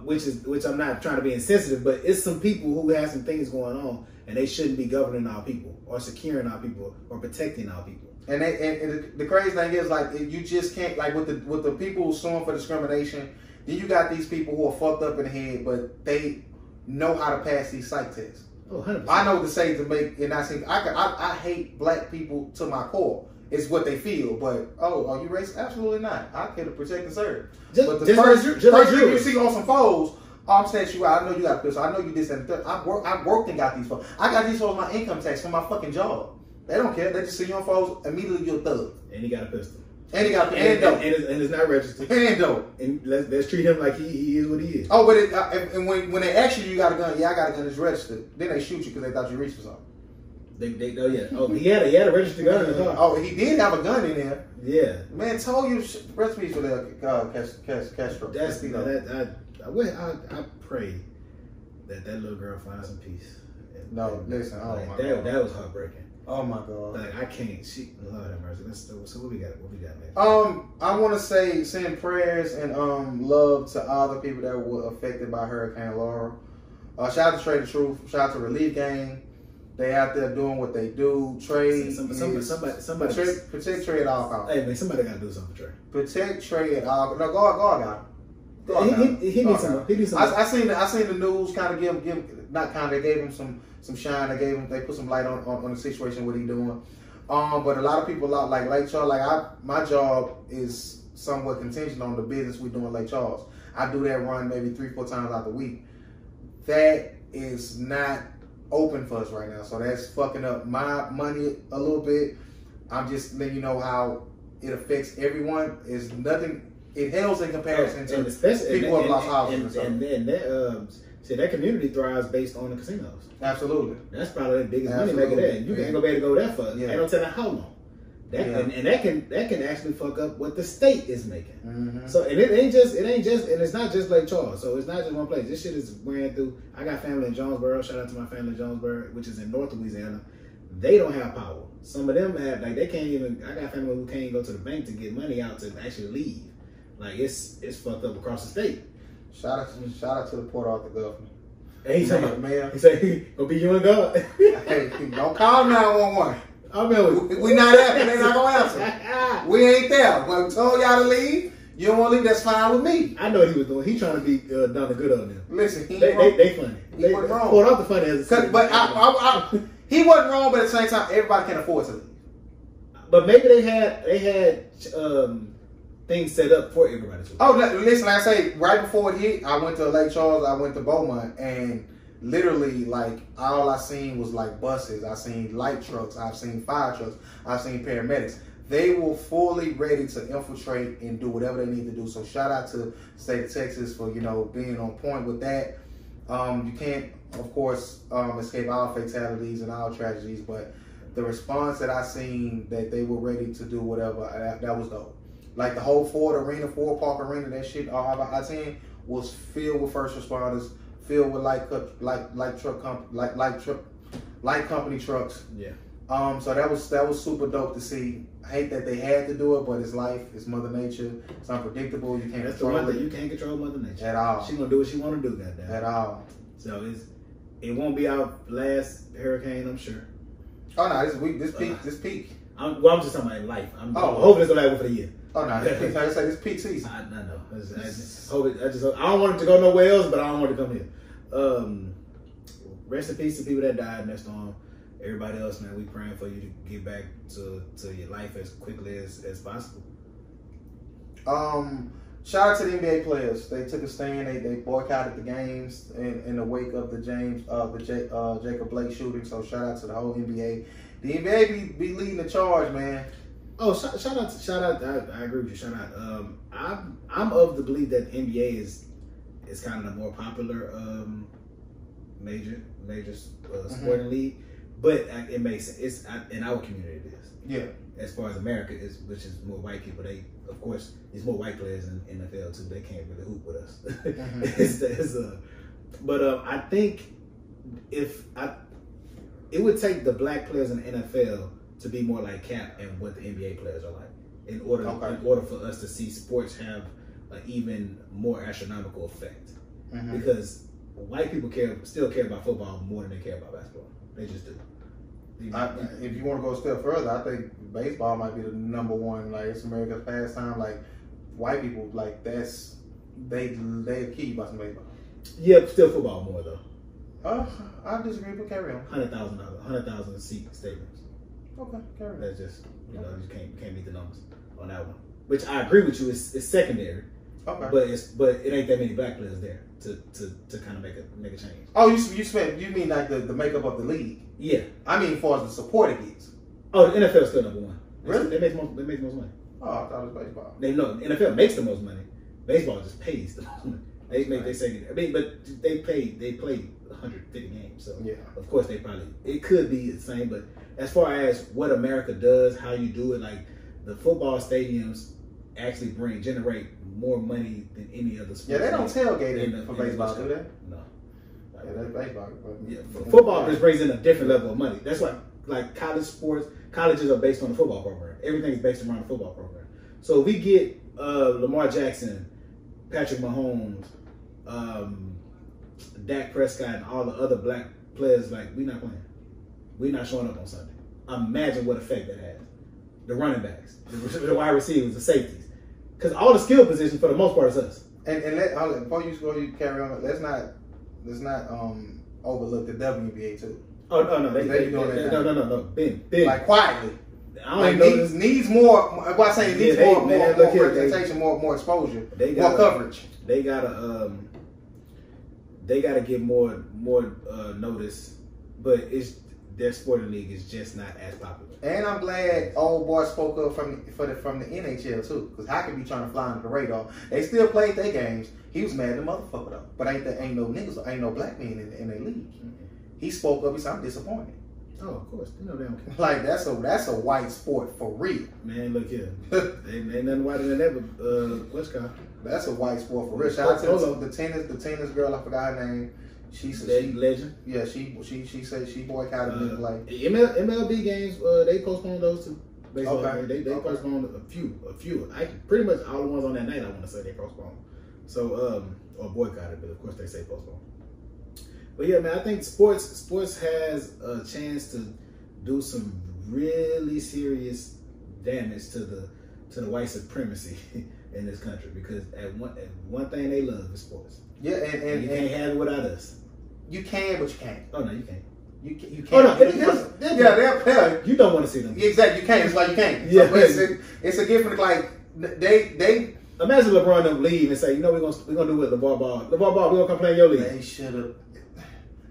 which I'm not trying to be insensitive, but it's some people who have some things going on. And they shouldn't be governing our people or securing our people or protecting our people. And the crazy thing is, like, you just can't, like, with the people suing for discrimination, then you got these people who are fucked up in the head, but they know how to pass these psych tests. Oh, 100%. I know what to say to make, and I hate black people to my core. It's what they feel, but are you racist? Absolutely not. I care to protect and serve. But the first thing you see on some foes, I'm saying you out. I know you got this. I know you this and that. I worked and got these folks. I got these folks my income tax from my fucking job. They don't care. They just see you on folks, immediately you're a thug. And he got a pistol. And he got and it's not registered. And dope. And let's treat him like he is what he is. Oh, but and when they ask you got a gun, yeah, I got a gun. It's registered. Then they shoot you because they thought you reached for something. He had a registered gun in the car. Oh, he did have a gun in there. Yeah. Man, told you recipes for that Castro. I pray that little girl finds some peace. No, listen. Oh like, my God. That was heartbreaking. Oh my God. Like I can't. Lord have mercy. So what we got? What we got next? I want to send prayers and love to all the people that were affected by Hurricane Laura. Shout out to Trade the Truth. Shout out to Relief Gang. They out there doing what they do. Trade. Somebody protect Trade at all costs. Hey man, somebody got to do something for Trade. Protect Trade at all. No, God got him. He needs some. I seen the news kind of give they gave him some shine. They put some light on the situation what he doing. But a lot of people like Lake Charles. My job is somewhat contingent on the business we do in Lake Charles. I do that run maybe 3-4 times out the week. That is not open for us right now, so that's fucking up my money a little bit. I'm just letting you know how it affects everyone. It's nothing. It hails in comparison to people who have lost houses and that community thrives based on the casinos. Absolutely. That's probably the biggest money maker there. You ain't gonna be able to go that far. Yeah. Ain't no telling how long. And that can actually fuck up what the state is making. Mm-hmm. So and it ain't just and it's not just Lake Charles. So it's not just one place. This shit is ran through. I got family in Jonesboro. Shout out to my family in Jonesboro, which is in North Louisiana. They don't have power. Some of them have they can't even. I got family who can't even go to the bank to get money out to actually leave. Like it's fucked up across the state. Shout out to the Port Arthur governor. Hey, he said, "Gonna be you and God." Hey, don't call 911. I mean, we not happy. They not gonna answer. We ain't there. When we told y'all to leave, you don't want to leave. That's fine with me. I know what he was doing. He trying to be done the good on them. Listen, they funny. He wasn't wrong. Port Arthur funny as a but he wasn't wrong. But at the same time, everybody can afford to leave. But maybe they had things set up for everybody to leave. Oh, listen, like I say, right before it hit, I went to Lake Charles. I went to Beaumont, and literally, like, all I seen was like buses. I seen light trucks. I've seen fire trucks. I've seen paramedics. they were fully ready to infiltrate and do whatever they need to do. So shout out to the state of Texas for, you know, being on point with that. You can't, of course, escape all fatalities and all tragedies, but the response that I seen that they were ready to do whatever, that was dope. Like the whole Ford Park Arena, that shit I seen was filled with first responders, filled with light company trucks. Yeah. So that was super dope to see. I hate that they had to do it, but it's life, it's Mother Nature, it's unpredictable. You can't That's control the one it. thing you can't control Mother Nature At all. She gonna do what she wanna do, goddamn. At all. So it won't be our last hurricane, I'm sure. Oh no, this peak. I'm just talking about in life. I'm Oh. hoping it's gonna last one for the year. Oh no, this peak. Like I said, this peak season. I know. I don't want it to go nowhere else, but I don't want it to come here. Rest in peace to people that died in that storm. Everybody else, man, we praying for you to get back to your life as quickly as possible. Shout out to the NBA players. They took a stand. They boycotted the games in the wake of the Jacob Blake shooting. So shout out to the whole NBA. The NBA be leading the charge, man. Oh, shout out! I agree with you. Shout out. I'm of the belief that NBA is kind of the more popular major sporting league, but it makes sense. It's in our community. It is. Yeah. As far as America is, which is more white people, of course there's more white players in NFL too. They can't really hoop with us. But I think it would take the black players in the NFL to be more like Cap and what the NBA players are like, in order for us to see sports have an even more astronomical effect. Because white people still care about football more than they care about basketball. They just do. If you want to go a step further, I think baseball might be the number one. Like, it's America's pastime. Like, white people, like, they key about some baseball. Yeah, still football more though. I disagree, but carry on. $100,000 seat stadiums. Okay, carry on. That's just, you can't meet the numbers on that one. Which I agree with you, it's secondary. Okay. But it ain't that many black players there to kind of make a change. Oh, you mean like the makeup of the league? Yeah. I mean, as far as the support it gets. Oh, the NFL is still number one. Really? They make the most money. Oh, I thought it was baseball. The NFL makes the most money. Baseball just pays the most money. But they play 150 games, so yeah. Of course it could be the same. But as far as what America does, how you do it, like the football stadiums actually generate more money than any other sport. Yeah, they don't tailgate for baseball, do they? No. Yeah, that's baseball. Yeah, football just brings in a different level of money. That's why, like colleges are based on the football program. Everything is based around the football program. So if we get Lamar Jackson, Patrick Mahomes, Dak Prescott, and all the other black players, like, we're not playing. We're not showing up on Sunday. Imagine what effect that has. The running backs, the wide receivers, the safeties. Because all the skill positions, for the most part, is us. And before you carry on, let's not overlook the WNBA too. Oh no, no. Ben. Like quietly. I don't like needs more. What I'm saying, needs more representation, more exposure, more coverage. They gotta get more notice, but their sporting league is just not as popular. And I'm glad old boy spoke up from the NHL too, because hockey be trying to fly under the radar. They still played their games. He was mad at the motherfucker though, but ain't no niggas, ain't no black men in their league. Mm-hmm. He spoke up. He said, "I'm disappointed." Oh, of course. They don't care. Like that's a white sport for real. Man, look here. ain't nothing whiter than ever. What's called? That's a white sport for real. Shout out to the tennis girl. I forgot her name. She said legend. Yeah, she said she boycotted me. Like MLB games, they postponed those too. Baseball, okay. They postponed a few. Pretty much all the ones on that night. I want to say they postponed. So or boycotted, but of course they say postponed. But yeah, man, I think sports has a chance to do some really serious damage to the white supremacy in this country, because one thing they love is sports. Yeah, and you can't have it without us. You can, but you can't. Oh no, you can't. You can't. Oh no, they're you don't want to see them. Exactly, you can't. It's like you can't. Yeah, so it's a gift. Like they. Imagine LeBron them leave and say, we're gonna do it, LeVar Ball. LeVar Ball, we're gonna come play in your league. They should have.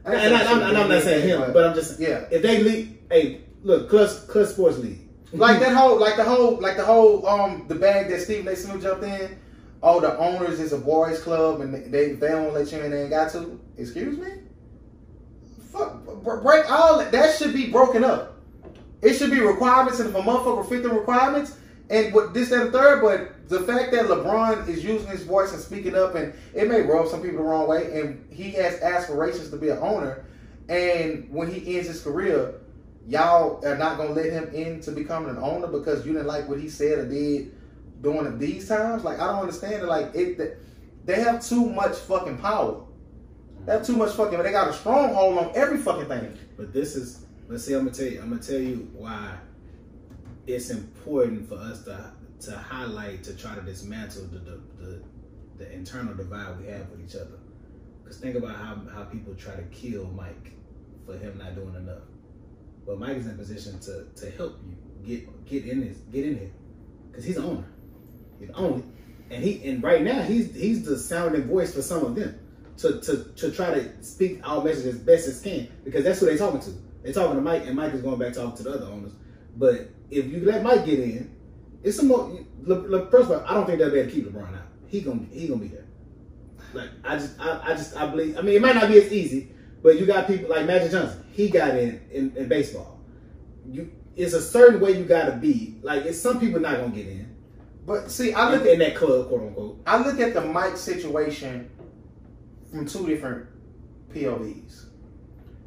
And I'm not saying him, but I'm just if they leave. Hey, look, Clutch Sports League. Like the bag that Stephen A. Smith jumped in. Oh, the owners is a boys club and they don't let you in. They ain't got to. Excuse me. Fuck, break all that should be broken up. It should be requirements, and if a motherfucker fit the requirements, and what this, that, and third. But the fact that LeBron is using his voice and speaking up, and it may rub some people the wrong way, and he has aspirations to be an owner, and when he ends his career, y'all are not gonna let him in to becoming an owner because you didn't like what he said or did during these times. Like, I don't understand it. Like, they have too much fucking power. They have too much fucking. They got a stronghold on every fucking thing. But this is. Let's see. I'm gonna tell you why it's important for us to highlight, to try to dismantle the internal divide we have with each other. Because think about how people try to kill Mike for him not doing enough. But Mike is in a position to help you get in here, because he's the owner. He's the owner, and right now he's the sounding voice for some of them to try to speak our message as best as can, because that's who they're talking to. They're talking to Mike, and Mike is going back talking to the other owners. But if you let Mike get in, it's some more. First of all, I don't think they'll be able to keep LeBron out. He gonna be there. Like I believe. I mean, it might not be as easy, but you got people like Magic Johnson. He got in baseball. It's a certain way you got to be. Like, it's some people not gonna get in. But see, I look in that club, quote unquote. I look at the Mike situation from two different POVs.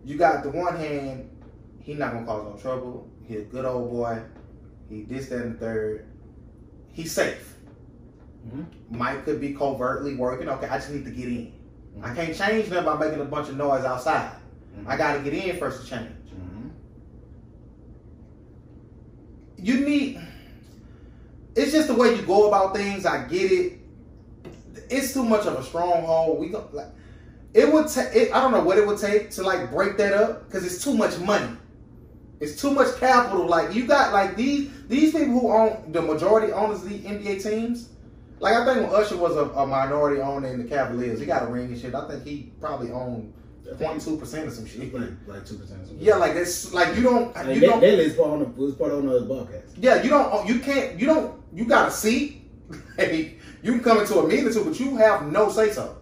You got the one hand, he not gonna cause no trouble. He a good old boy. He this, that, and the third. He's safe. Mm-hmm. Mike could be covertly working. Okay, I just need to get in. Mm-hmm. I can't change them by making a bunch of noise outside. Mm-hmm. I got to get in first to change. Mm-hmm. You need. It's just the way you go about things. I get it. It's too much of a stronghold. We go like. It would take. I don't know what it would take to like break that up, because it's too much money. It's too much capital. Like, you got like these people who own the majority owners of the NBA teams. Like, I think when Usher was a minority owner in the Cavaliers, he got a ring and shit. I think he probably owned 0.2% or some shit. Like 2%. Yeah, like that's like you don't. I mean, that is part on the broadcast. Yeah, you don't. You can't. You don't. You got a seat. Hey, you can come into a meeting or two, but you have no say so.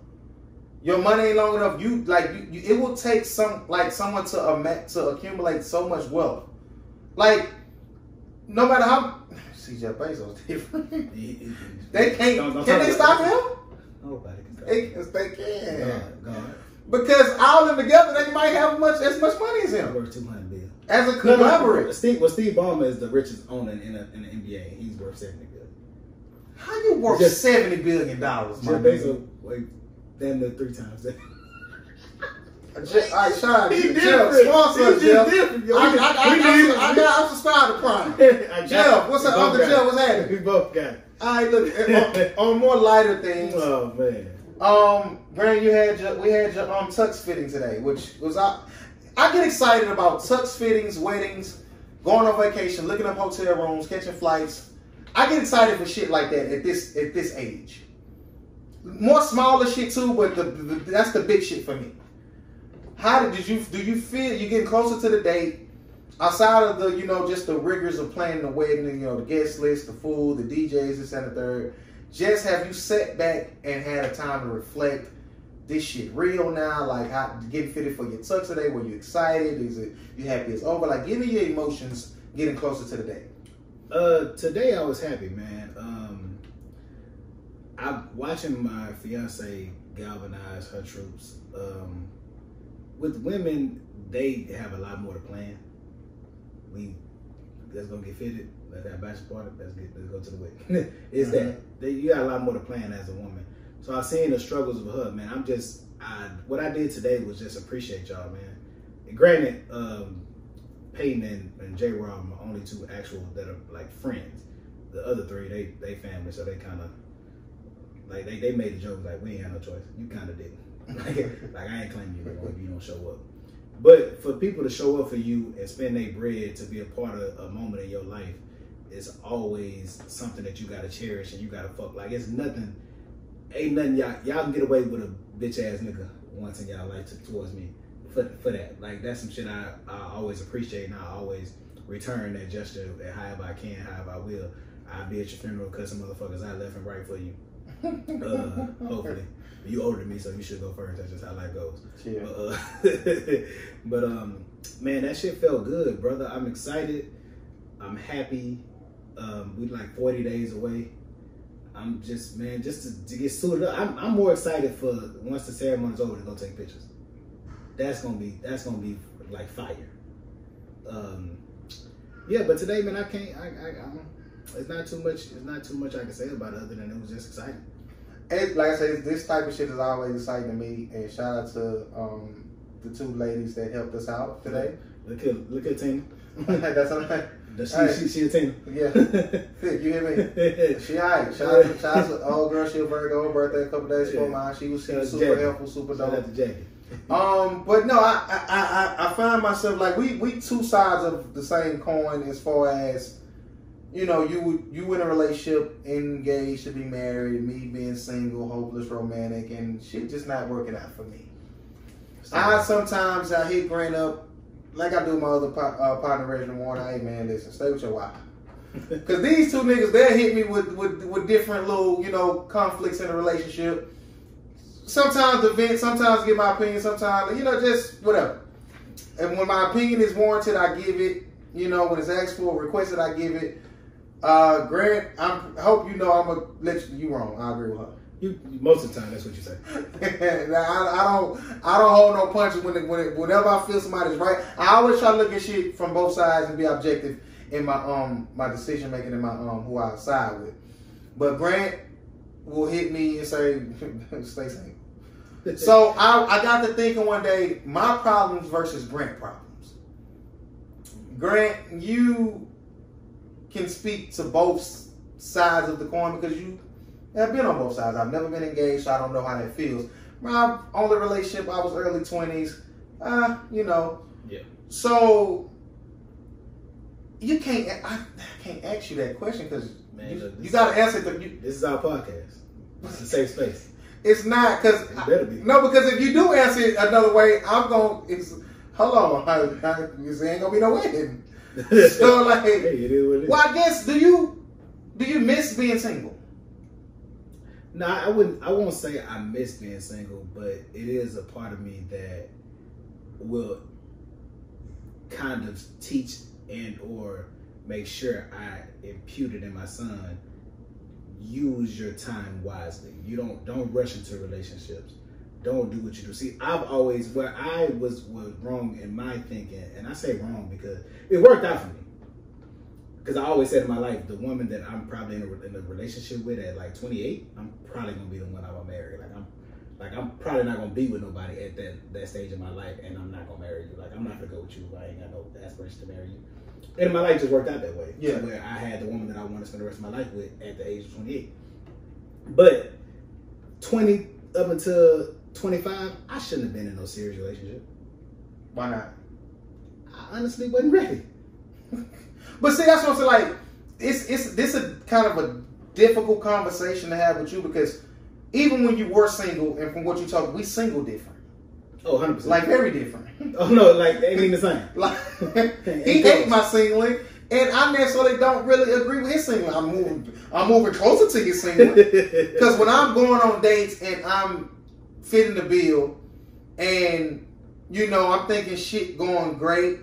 Your money ain't long enough. You like you, it will take someone to accumulate so much wealth. Like, no matter how C.J. Bezos different, they can't. Can they stop him? Nobody can stop him. They can. God. Because all of them together, they might have as much money as him. Worth $200 billion. As a conglomerate. Steve Ballmer is the richest owner in the NBA. He's worth $70 billion. How you worth $70 billion, Jeff Bezos, damn near 3 times that. Alright, shout out to Jeff. Sponsor us, Jeff. I'm subscribed to Prime. Jeff, what's up? Uncle Jeff, what's happening? We both got it. Alright, look, on more lighter things. Oh, man. Brandon, we had your tux fitting today, which was I get excited about tux fittings, weddings, going on vacation, looking up hotel rooms, catching flights. I get excited for shit like that at this age. More smaller shit too, but that's the big shit for me. Do you feel you're getting closer to the date? Outside of the, just the rigors of planning the wedding, the guest list, the food, the DJs, this and the third. Just have you sat back and had a time to reflect? This shit real now? Like, how getting fitted for your tux today? Were you excited? Is it you happy it's over? Like, give me your emotions getting closer to the day. Today I was happy, man. I'm watching my fiance galvanize her troops. With women, they have a lot more to plan. Let's go get fitted. Let's have a bachelor party. Let's go to the wedding. It's that you got a lot more to plan as a woman. So I've seen the struggles of her, man. What I did today was just appreciate y'all, man. And granted, Peyton and J. Rob are only 2 actual that are like friends. The other 3, they family, so they kind of like they made a joke like, we ain't had no choice. You kind of didn't. like I ain't claiming you if you don't show up. But for people to show up for you and spend their bread to be a part of a moment in your life is always something that you gotta cherish and you gotta fuck. Like, it's nothing. Ain't nothing y'all can get away with a bitch ass nigga once in y'all life towards me for that. Like, that's some shit I always appreciate and I always return that gesture however I can, however I will. I'll be at your funeral, cut some motherfuckers out left and right for you. Hopefully. You older than me, so you should go first. That's just how life goes. Yeah. But man, that shit felt good, brother. I'm excited. I'm happy. We like 40 days away. I'm just, man, just to get suited up. I'm more excited for once the ceremony's over to go take pictures. That's gonna be like fire. Yeah, but today, man, I can't. It's not too much. It's not too much I can say about it other than it was just exciting. Like I said, this type of shit is always exciting to me. And shout out to the two ladies that helped us out today. Look at Tina. That's all right. She a Tina. Yeah. You hear me? She alright. Shout out to old girl. She was Virgo. Her birthday a couple days before mine. She was super helpful, super dope. Shout out to Jackie. But no, I find myself like we two sides of the same coin as far as, you know, you in a relationship, engaged to be married, me being single, hopeless, romantic, and shit just not working out for me. Sometimes I hit Grant up, like I do with my other partner, Reginald Warner. Hey man, listen, stay with your wife. Because these two niggas, they'll hit me with different little, you know, conflicts in a relationship. Sometimes the vent, sometimes give my opinion, sometimes, you know, just whatever. And when my opinion is warranted, I give it. You know, when it's asked for, requested, I give it. Grant, I hope you know I'm gonna let you wrong. I agree with her. You most of the time, that's what you say. I don't hold no punches whenever I feel somebody's right. I always try to look at shit from both sides and be objective in my my decision making and my who I side with. But Grant will hit me and say, stay single. So I got to thinking one day, my problems versus Grant problems. Grant, you can speak to both sides of the coin because you have been on both sides. I've never been engaged, so I don't know how that feels. My only relationship, I was early 20s. You know. Yeah. So I can't ask you that question because you got to answer it. This is our podcast. It's a safe space. It's not because because if you do answer it another way, I'm going. Hold on, this ain't gonna be no wedding. So like, hey, it is what it is. Well, I guess do you miss being single? No, I won't say I miss being single, but it is a part of me that will kind of teach and or make sure I impute it in my son. Use your time wisely. You don't rush into relationships. Don't do what you do. See, I've always, where I was wrong in my thinking, and I say wrong because it worked out for me. Because I always said in my life, the woman that I'm probably in a relationship with at like 28, I'm probably gonna be the one I will marry. I'm probably not gonna be with nobody at that stage of my life, and I'm not gonna marry you. Like I'm not gonna go with you. I ain't got no aspiration to marry you. And my life just worked out that way. Yeah. Where I had the woman that I want to spend the rest of my life with at the age of 28. But 20 up until 25, I shouldn't have been in no serious relationship. Why not? I honestly wasn't ready. But see, that's what I'm saying. Like, this is a kind of a difficult conversation to have with you because even when you were single, and from what you talk, we single different. Oh, 100%. Like very different. Oh no, like they ain't even the same. Like he hates my singling, and I necessarily don't really agree with his singling. I'm moving closer to his singling because when I'm going on dates and I'm fitting the bill, and you know I'm thinking shit going great,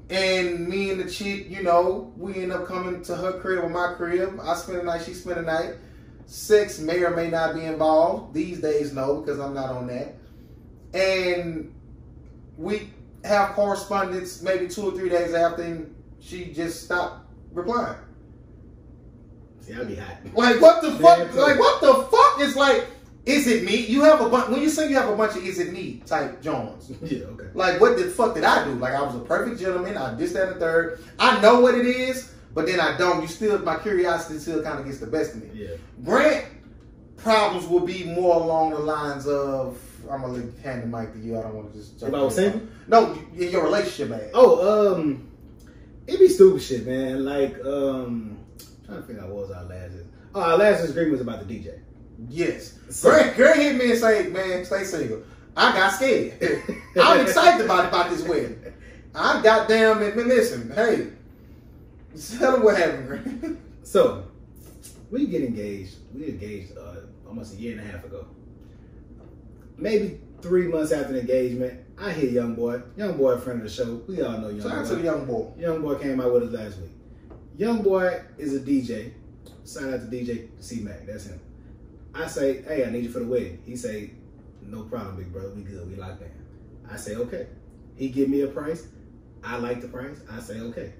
and me and the chick, you know, we end up coming to her crib or my crib. I spend the night, she spend the night. Sex may or may not be involved. These days, no, because I'm not on that. And we have correspondence maybe 2 or 3 days after, and she just stopped replying. See, I'd be hot. Like what the fuck? Like what the fuck is like? Is it me? You have a bunch. When you say you have a bunch of "is it me" type Jones. Yeah, okay. Like what the fuck did I do? Like I was a perfect gentleman. I this, that, and the third. I know what it is, but then I don't. You still, my curiosity still kind of gets the best of me. Yeah. Grant problems will be more along the lines of. I'm gonna hand the mic to you. I don't want to just. If I was single? No, in your relationship, man. Oh, it be stupid shit, man. Like, trying to figure out what was our last. Oh, our last disagreement was about the DJ. Yes. So, Grant hit me and say, "Man, stay single." I got scared. I'm excited about this wedding. I goddamn it. Listen, hey, tell them what happened. So, we get engaged. We engaged almost a year and a half ago. Maybe 3 months after the engagement, I hear Young Boy. Young Boy, a friend of the show. We all know Young Boy. Shout out to the Young Boy. Young Boy came out with us last week. Young Boy is a DJ. Shout out to DJ C.Mac. That's him. I say, hey, I need you for the wedding. He say, no problem, big brother. We good. We locked in. I say, okay. He give me a price. I like the price. I say, okay.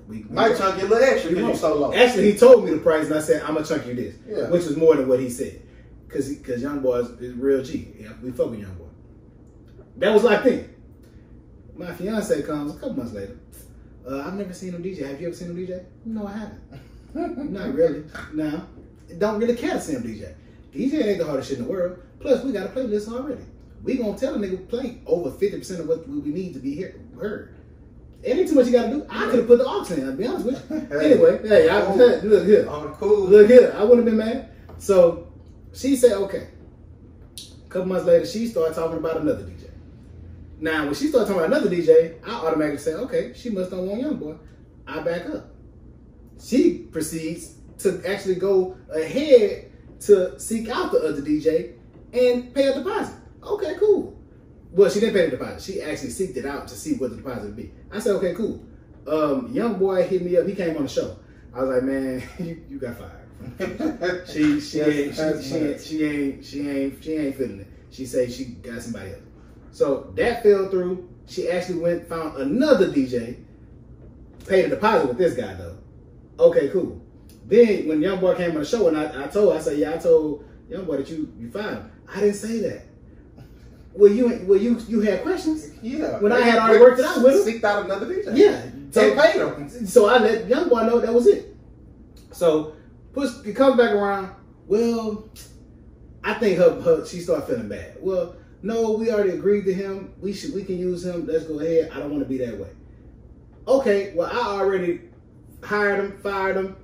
Might chunk you a little extra because you so low. Actually, he told me the price, and I said, I'm going to chunk you this. Yeah. Which was more than what he said. Because Young Boy is real G. Yeah, we fuck with Young Boy. That was locked in. My fiance comes a couple months later. I've never seen him DJ. Have you ever seen him DJ? No, I haven't. Not really. No. Don't really care to see him DJ. DJ ain't the hardest shit in the world. Plus, we got a playlist already. We gonna tell a nigga play over 50% of what we need to be heard. It ain't too much you gotta do. I could have put the aux in, I'll be honest with you. Hey, anyway, hey, look here. On the cool. Look here. I wouldn't have been mad. So, she said, okay. A couple months later, she started talking about another DJ. Now, when she started talking about another DJ, I automatically say, okay, she must don't want Young Boy. I back up. She proceeds to actually go ahead to seek out the other DJ and pay a deposit. Okay, cool. Well, she didn't pay the deposit. She actually seeked it out to see what the deposit would be. I said, okay, cool. Young Boy hit me up. He came on the show. I was like, man, you got fired. She ain't feeling it. She said she got somebody else. So that fell through. She actually went found another DJ, paid a deposit with this guy though. Okay, cool. Then when Young Boy came on the show and I told Young Boy that you fired him. I didn't say that. Well, you had questions. Yeah. When I had already worked it out with him. Seeked out another DJ. Yeah. So paid him. So I let Young Boy know that was it. So he comes back around. Well, I think she started feeling bad. Well, no, we already agreed to him. We can use him. Let's go ahead. I don't want to be that way. Okay. Well, I already hired him, fired him.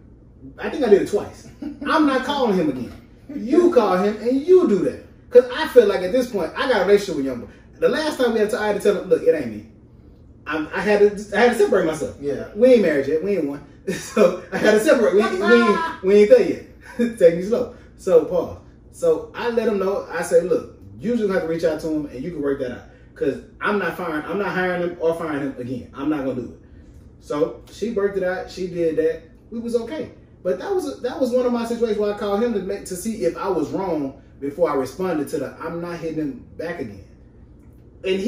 I think I did it twice. I'm not calling him again. You call him and you do that. Because I feel like at this point, I got a relationship with Young Boy. The last time I had to tell him, look, it ain't me. I had to separate myself. Yeah. We ain't married yet. We ain't one. So I had to separate. We ain't there yet. Take me slow. So pause. So I let him know. I say, look, you just have to reach out to him and you can work that out. Because I'm not hiring him or firing him again. I'm not gonna do it. So she worked it out. She did that. We was okay. But that was one of my situations where I called him to see if I was wrong before I responded to I'm not hitting him back again. And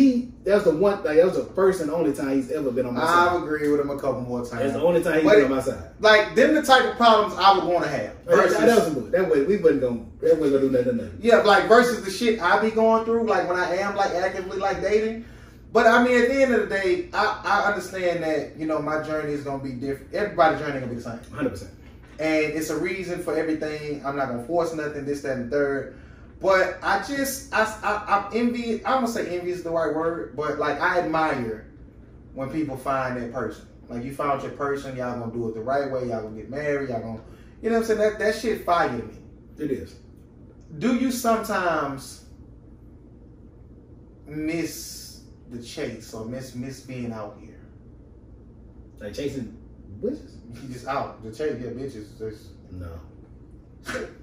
that was the first and only time he's ever been on my side. I've agreed with him a couple more times. That's the only time he's been on my side. Like, them the type of problems I would want to have. That way we wasn't gonna do nothing. Yeah, like versus the shit I be going through, like when I am like actively like dating. But I mean, at the end of the day, I understand that, you know, my journey is gonna be different. Everybody's journey gonna be the same. 100%. And it's a reason for everything. I'm not gonna force nothing, this, that, and the third. But I'm envious. I'm gonna say envy is the right word, but like I admire when people find that person. Like, you found your person, y'all gonna do it the right way, y'all gonna get married, y'all gonna, you know what I'm saying? That shit fire to me. It is. Do you sometimes miss the chase or miss being out here? Like chasing bitches? You just out. The chase, yeah, bitches. Just... No.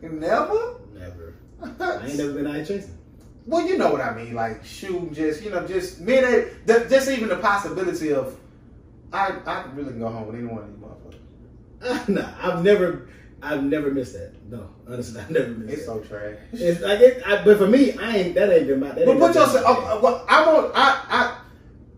Never? Never. I ain't never been out here chasing. Well, you know what I mean. Like, shooting, just men, just even the possibility of, I really can go home with any one of these motherfuckers. Nah, I've never missed that. No, honestly, I've never missed it's that. It's so trash. It's like but for me, that ain't been my. But put yourself.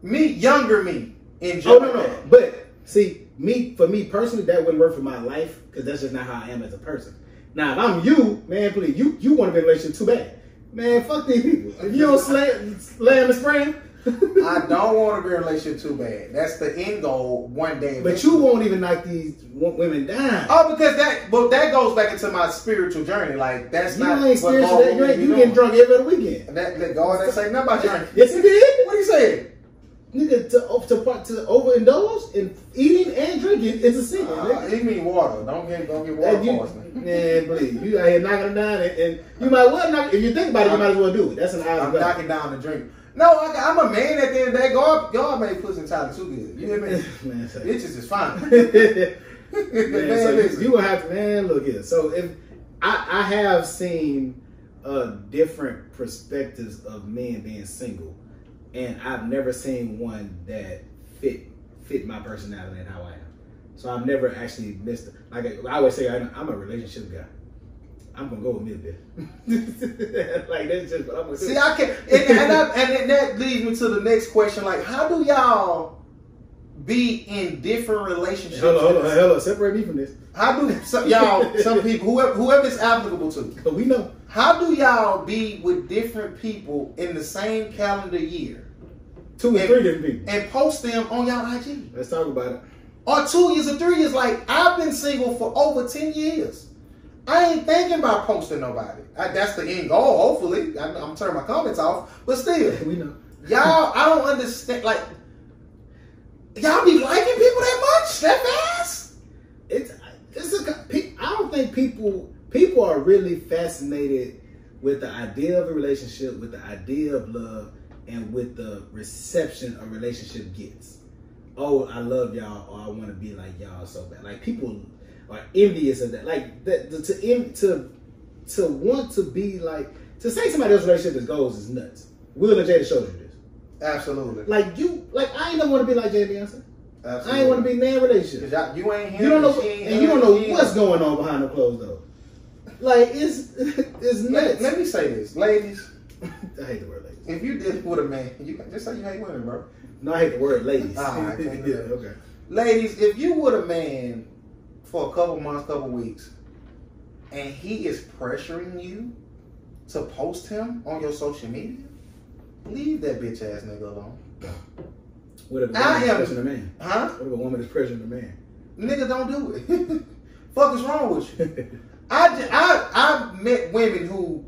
Younger me, enjoy. Oh no. But see, for me personally, that wouldn't work for my life because that's just not how I am as a person. Now, if I'm you, man, please, you want to be in a relationship too bad, man. Fuck these people. If you don't slam and spray. I don't want to be in a relationship too bad. That's the end goal one day. But you won't even knock these women down. Oh, because that goes back into my spiritual journey. Like, that's you not ain't spiritual. You getting drunk every other weekend. That God that say nothing about drinking. Yes, he did. What he said? Nigga, to overindulge in eating and drinking is a sin. He mean water. Don't get water poisoning. Man, please, you out here knocking it down, and you might well knock. If you think about it, you might as well do it. That's an hour. I'm knocking down the drink. No, I'm a man at the end of the day. God made pussy entirely too good. You hear me? Man, Bitches is fine. Man, so you will have to, man, look here. So if I have seen different perspectives of men being single, and I've never seen one that fit my personality and how I am. So I've never actually missed it. Like I always say, I'm a relationship guy. I'm gonna go with me a bit. Like that's just what I'm gonna do. See, I can't, and that leads me to the next question. Like, how do y'all be in different relationships? Hold on. Separate me from this. How do some people, whoever it's applicable to? But we know. How do y'all be with different people in the same calendar year? 2 and 3 different people. And post them on y'all IG. Let's talk about it. Or 2 years or 3 years. Like, I've been single for over 10 years. I ain't thinking about posting nobody. That's the end goal, hopefully. I'm turning my comments off. But still. We know. Y'all, I don't understand. Like, y'all be liking people that much? That fast? I don't think people are really fascinated with the idea of a relationship, with the idea of love, and with the reception a relationship gets. Oh, I love y'all, or I want to be like y'all so bad. Like, people are envious of that. Like, to want to be like, to say somebody else's relationship is goals is nuts. Will and Jada showed you this. Absolutely. I ain't don't want to be like Jay Beyonce. Absolutely. I ain't want to be in their relationship. You ain't him. You don't know, and you don't know what's going on behind the closed door. Like, it's nuts. Let me say this, ladies. I hate the word ladies. If you did with a man, you can just say you hate women, bro. No, I hate the word ladies. All right, yeah, okay. Ladies, if you with a man for a couple months, couple weeks, and he is pressuring you to post him on your social media, leave that bitch ass nigga alone. What if a woman is pressuring a man? Huh? What if a woman is pressuring a man? Nigga, don't do it. Fuck is wrong with you? I met women who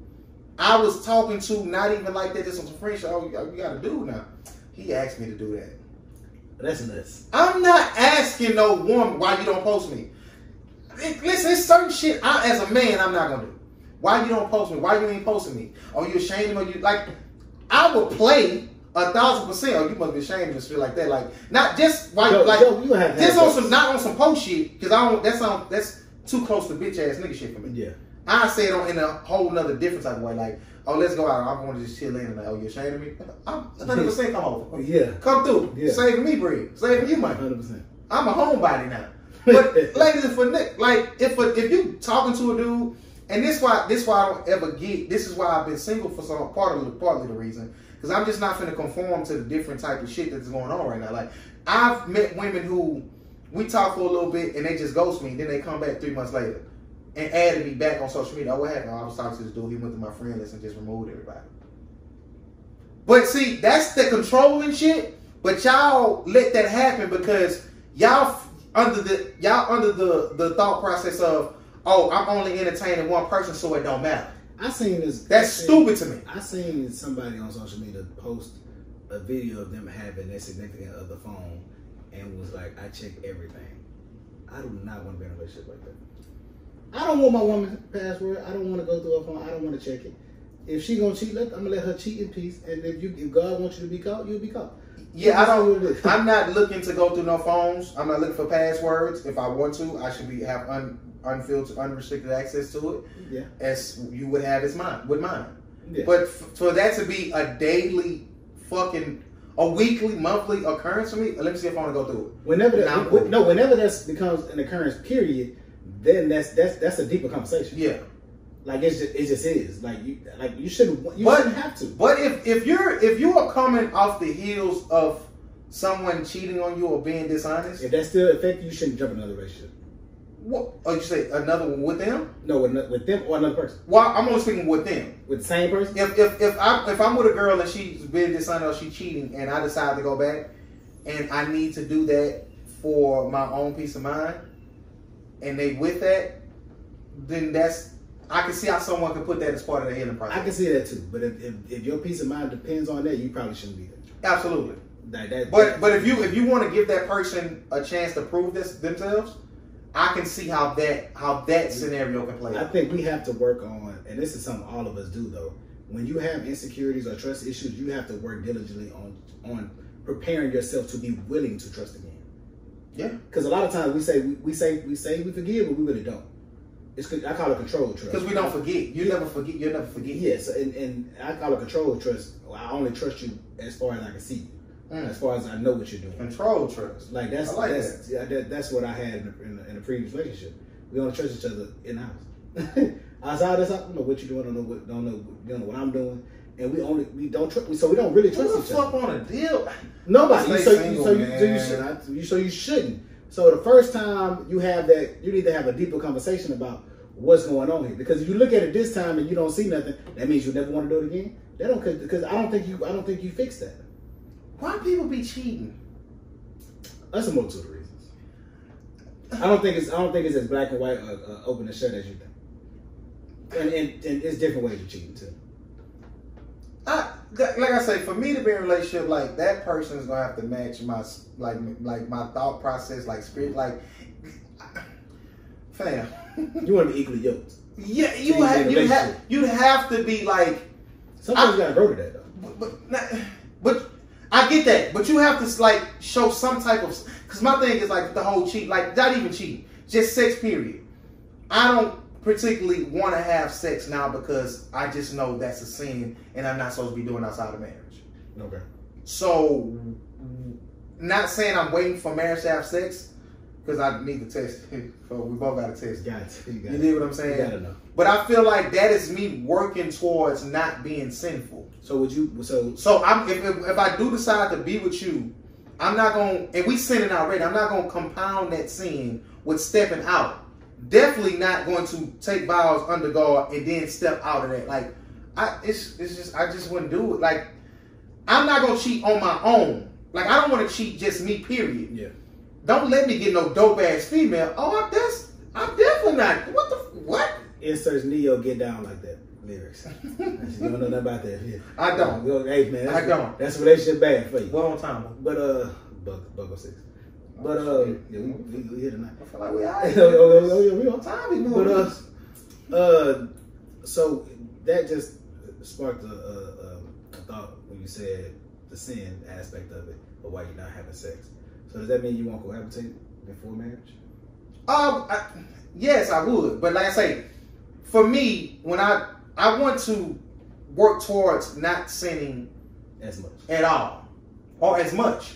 I was talking to, not even like that, just on some friendship. Oh, you got a dude now. He asked me to do that. That's nuts. I'm not asking no woman why you don't post me. Listen, it's certain shit as a man I'm not gonna do. Why you don't post me? Why you ain't posting me? Are you ashamed of you? Like, I would play 1,000%. Oh, you must be ashamed of shit like that. Like, not just why you have just on some, not on some post shit, because I don't. That's too close to bitch ass nigga shit for me. Yeah. I say it in a whole nother different type of way. Like, oh, let's go out. I want to just chill in and like, oh, you ashamed of me? I'm 100% come over. Yeah. Come through. Yeah. Saving me bread. Saving you money. 100%. I'm a homebody now. But ladies, if you talking to a dude, and this why I don't ever get. This is why I've been single for some partly the reason, because I'm just not finna conform to the different type of shit that's going on right now. Like, I've met women who we talk for a little bit and they just ghost me, then they come back 3 months later and added me back on social media. Oh, what happened? Oh, I was talking to this dude. He went to my friend list and just removed everybody. But see, that's the controlling shit. But y'all let that happen because y'all under the thought process of, oh, I'm only entertaining one person, so it don't matter. I seen this. That's stupid to me. I seen somebody on social media post a video of them having their significant other phone and was like, I check everything. I do not want to be in a relationship like that. I don't want my woman's password. I don't want to go through her phone. I don't want to check it. If she gonna cheat, I'm gonna let her cheat in peace. And if God wants you to be caught, you'll be caught. Yeah, I'm not looking to go through no phones. I'm not looking for passwords. If I want to, I should have unfiltered, unrestricted access to it. Yeah, as you would have with mine. Yeah. But for that to be a daily, a weekly, monthly occurrence for me, let me see if I want to go through it. Whenever that becomes an occurrence, period, then that's a deeper conversation. Yeah. Like it just is. Like you shouldn't have to. But if you are coming off the heels of someone cheating on you or being dishonest, if that still affects you, shouldn't jump in another relationship. What? Oh, you say another one with them? No, with them or another person. Well, I'm only speaking with them. With the same person. If I'm with a girl and she's been dishonest or she's cheating, and I decide to go back, and I need to do that for my own peace of mind, and they with that, then I can see how someone can put that as part of the healing process. I can see that too. But if your peace of mind depends on that, you probably shouldn't be there. Absolutely. Like that. But if you want to give that person a chance to prove this themselves, I can see how that scenario can play out. I think we have to work on, and this is something all of us do though. when you have insecurities or trust issues, you have to work diligently on preparing yourself to be willing to trust again. Yeah. Because a lot of times we say we forgive, but we really don't. I call it control trust. Because we don't forget. You never forget. You'll never forget. Yes, and I call it control trust. I only trust you as far as I can see you. As far as I know what you're doing. Control trust. Like that's that. That's what I had in a previous relationship. We only trust each other in the house. Outside this, I don't know what you're doing. Don't know what I'm doing, and we don't trust. So we don't really trust each other. Who the fuck on a deal? Nobody. So you shouldn't. So the first time you have that, you need to have a deeper conversation about what's going on here. Because if you look at it this time and you don't see nothing, that means you never want to do it again. That don't, because I don't think you fix that. Why people be cheating? That's a multitude of reasons. I don't think it's as black and white, open and shut as you think. And it's different ways of cheating too. Like I say, for me to be in a relationship, like that person is gonna have to match my like my thought process, like spirit, like fam. You want to be equally yoked. Yeah, you'd have to be like. Sometimes you gotta grow to that though. But I get that. But you have to like show some type of, because my thing is like the whole cheat, like not even cheating, just sex period. I don't particularly want to have sex now because I just know that's a sin and I'm not supposed to be doing outside of marriage. Okay. So, not saying I'm waiting for marriage to have sex, because I need to test. So we both got to test. You dig what I'm saying? You gotta know. But I feel like that is me working towards not being sinful. So would you? So I'm if I do decide to be with you, I'm not gonna, and we sinning already. I'm not gonna compound that sin with stepping out. Definitely not going to take vows under God and then step out of that. Like I just wouldn't do it. Like I'm not gonna cheat on my own. Like I don't want to cheat just me. Period. Yeah. Don't let me get no dope ass female. Oh, I'm definitely not. What? Inserts Neo Get Down Like That lyrics. You don't know nothing about that. Yeah. I don't. Hey man, I don't. That's relationship bad for you. What on time? But Buckle 6. But yeah, we here tonight. I feel like we alright. Yeah, we on time. But so that just sparked a thought when you said the sin aspect of it, or why you're not having sex. So does that mean you won't cohabitate before marriage? Yes, I would. But like I say, for me, when I want to work towards not sinning as much at all, or as much.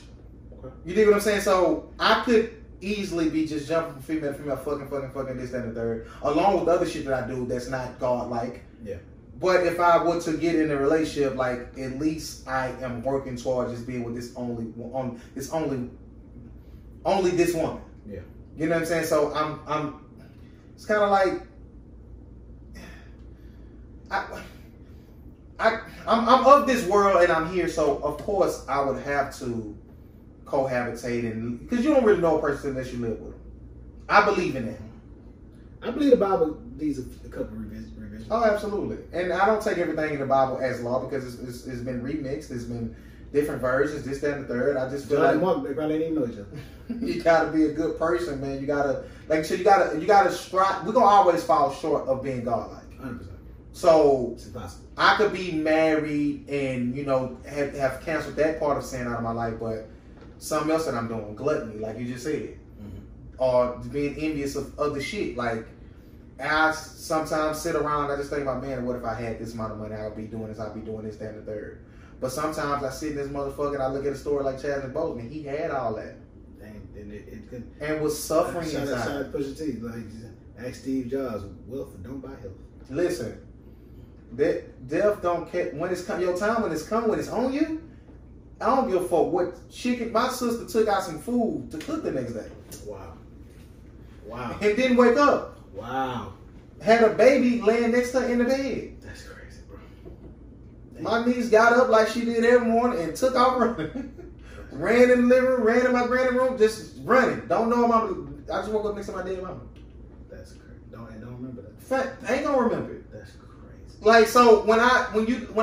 Okay. You dig what I'm saying? So I could easily be just jumping from female to female, fucking this, that, and the third, along with the other shit that I do that's not God-like. Yeah. But if I were to get in a relationship, like at least I am working towards just being with this only this woman. Yeah. You know what I'm saying? So I'm it's kind of like I'm of this world and I'm here, so of course I would have to cohabitate, and because you don't really know a person unless you live with them. I believe in that. I believe the Bible needs a couple of revisions. Oh, absolutely. And I don't take everything in the Bible as law because it's been remixed. It's been different versions, this, that, and the third. I just feel like they probably didn't even know each other. You gotta be a good person, man. You gotta you gotta strive. We're gonna always fall short of being godlike. 100%. So it's impossible. I could be married and have canceled that part of sin out of my life, but something else that I'm doing, gluttony, like you just said, or being envious of other shit. Like I sometimes sit around and I just think about, man, what if I had this amount of money? I would be doing this, I'd be doing this, that, and the third. But sometimes I sit in this motherfucker and I look at a story like C.Boseman. He had all that. And it could, and was suffering inside. Shout out Pusha T. Like, ask Steve Jobs, wealth don't buy health. Listen, death don't care. When it's your time, when it's coming, when it's on you, I don't give a fuck what chicken. My sister took out some food to cook the next day. Wow. And didn't wake up. Wow. Had a baby laying next to her in the bed. That's crazy, bro. My niece got up like she did every morning and took off running. Ran in the living room, ran in my granny room, just running. Don't know I just woke up next to my dead mama. That's crazy. Don't remember that. Fact, I ain't gonna remember it. That's crazy. Like, so when I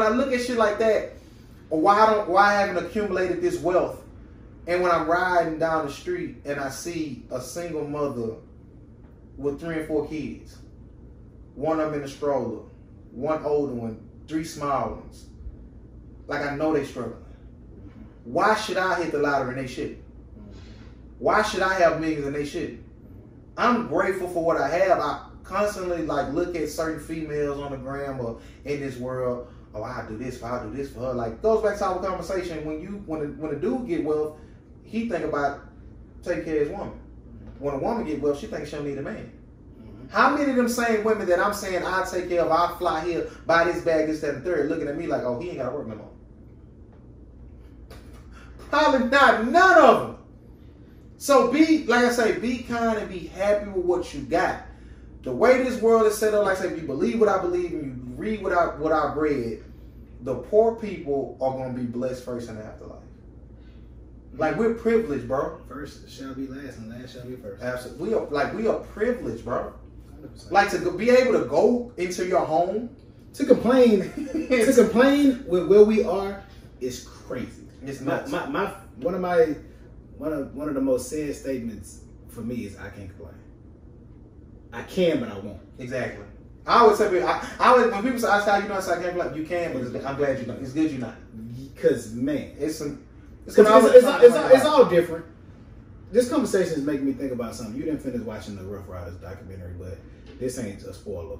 look at shit like that, or why I haven't accumulated this wealth, and when I'm riding down the street and I see a single mother with 3 and 4 kids, one of them in a stroller, one older one 3 small ones. Like I know they struggling. Why should I hit the lottery and they shouldn't? Why should I have millions and they shouldn't? I'm grateful for what I have. I constantly like look at certain females on the gram or in this world. Oh, I'll do this for her. Like goes back to our conversation when a dude get wealth, he think about taking care of his woman. When a woman get wealth, she thinks she don't need a man. How many of them same women that I'm saying I'll take care of, I'll fly here, buy this bag, this, that, and third, looking at me like, oh, he ain't got to work no more? Probably not, none of them. So like I say, be kind and be happy with what you got. The way this world is set up, like I say, if you believe what I believe and you read what I've read, the poor people are going to be blessed first in the afterlife. Like, we're privileged, bro. First shall be last and last shall be first. Absolutely. We are privileged, bro. 100%. Like, to be able to go into your home. To complain with where we are is crazy. It's nuts. One of the most sad statements for me is I can't complain. I can, but I won't. Exactly. I always tell people, when people say, I can't complain, you can, but I'm glad you're not. It's good you're not. Because, man, it's all different. This conversation is making me think about something. You didn't finish watching the Rough Riders documentary, but this ain't a spoiler.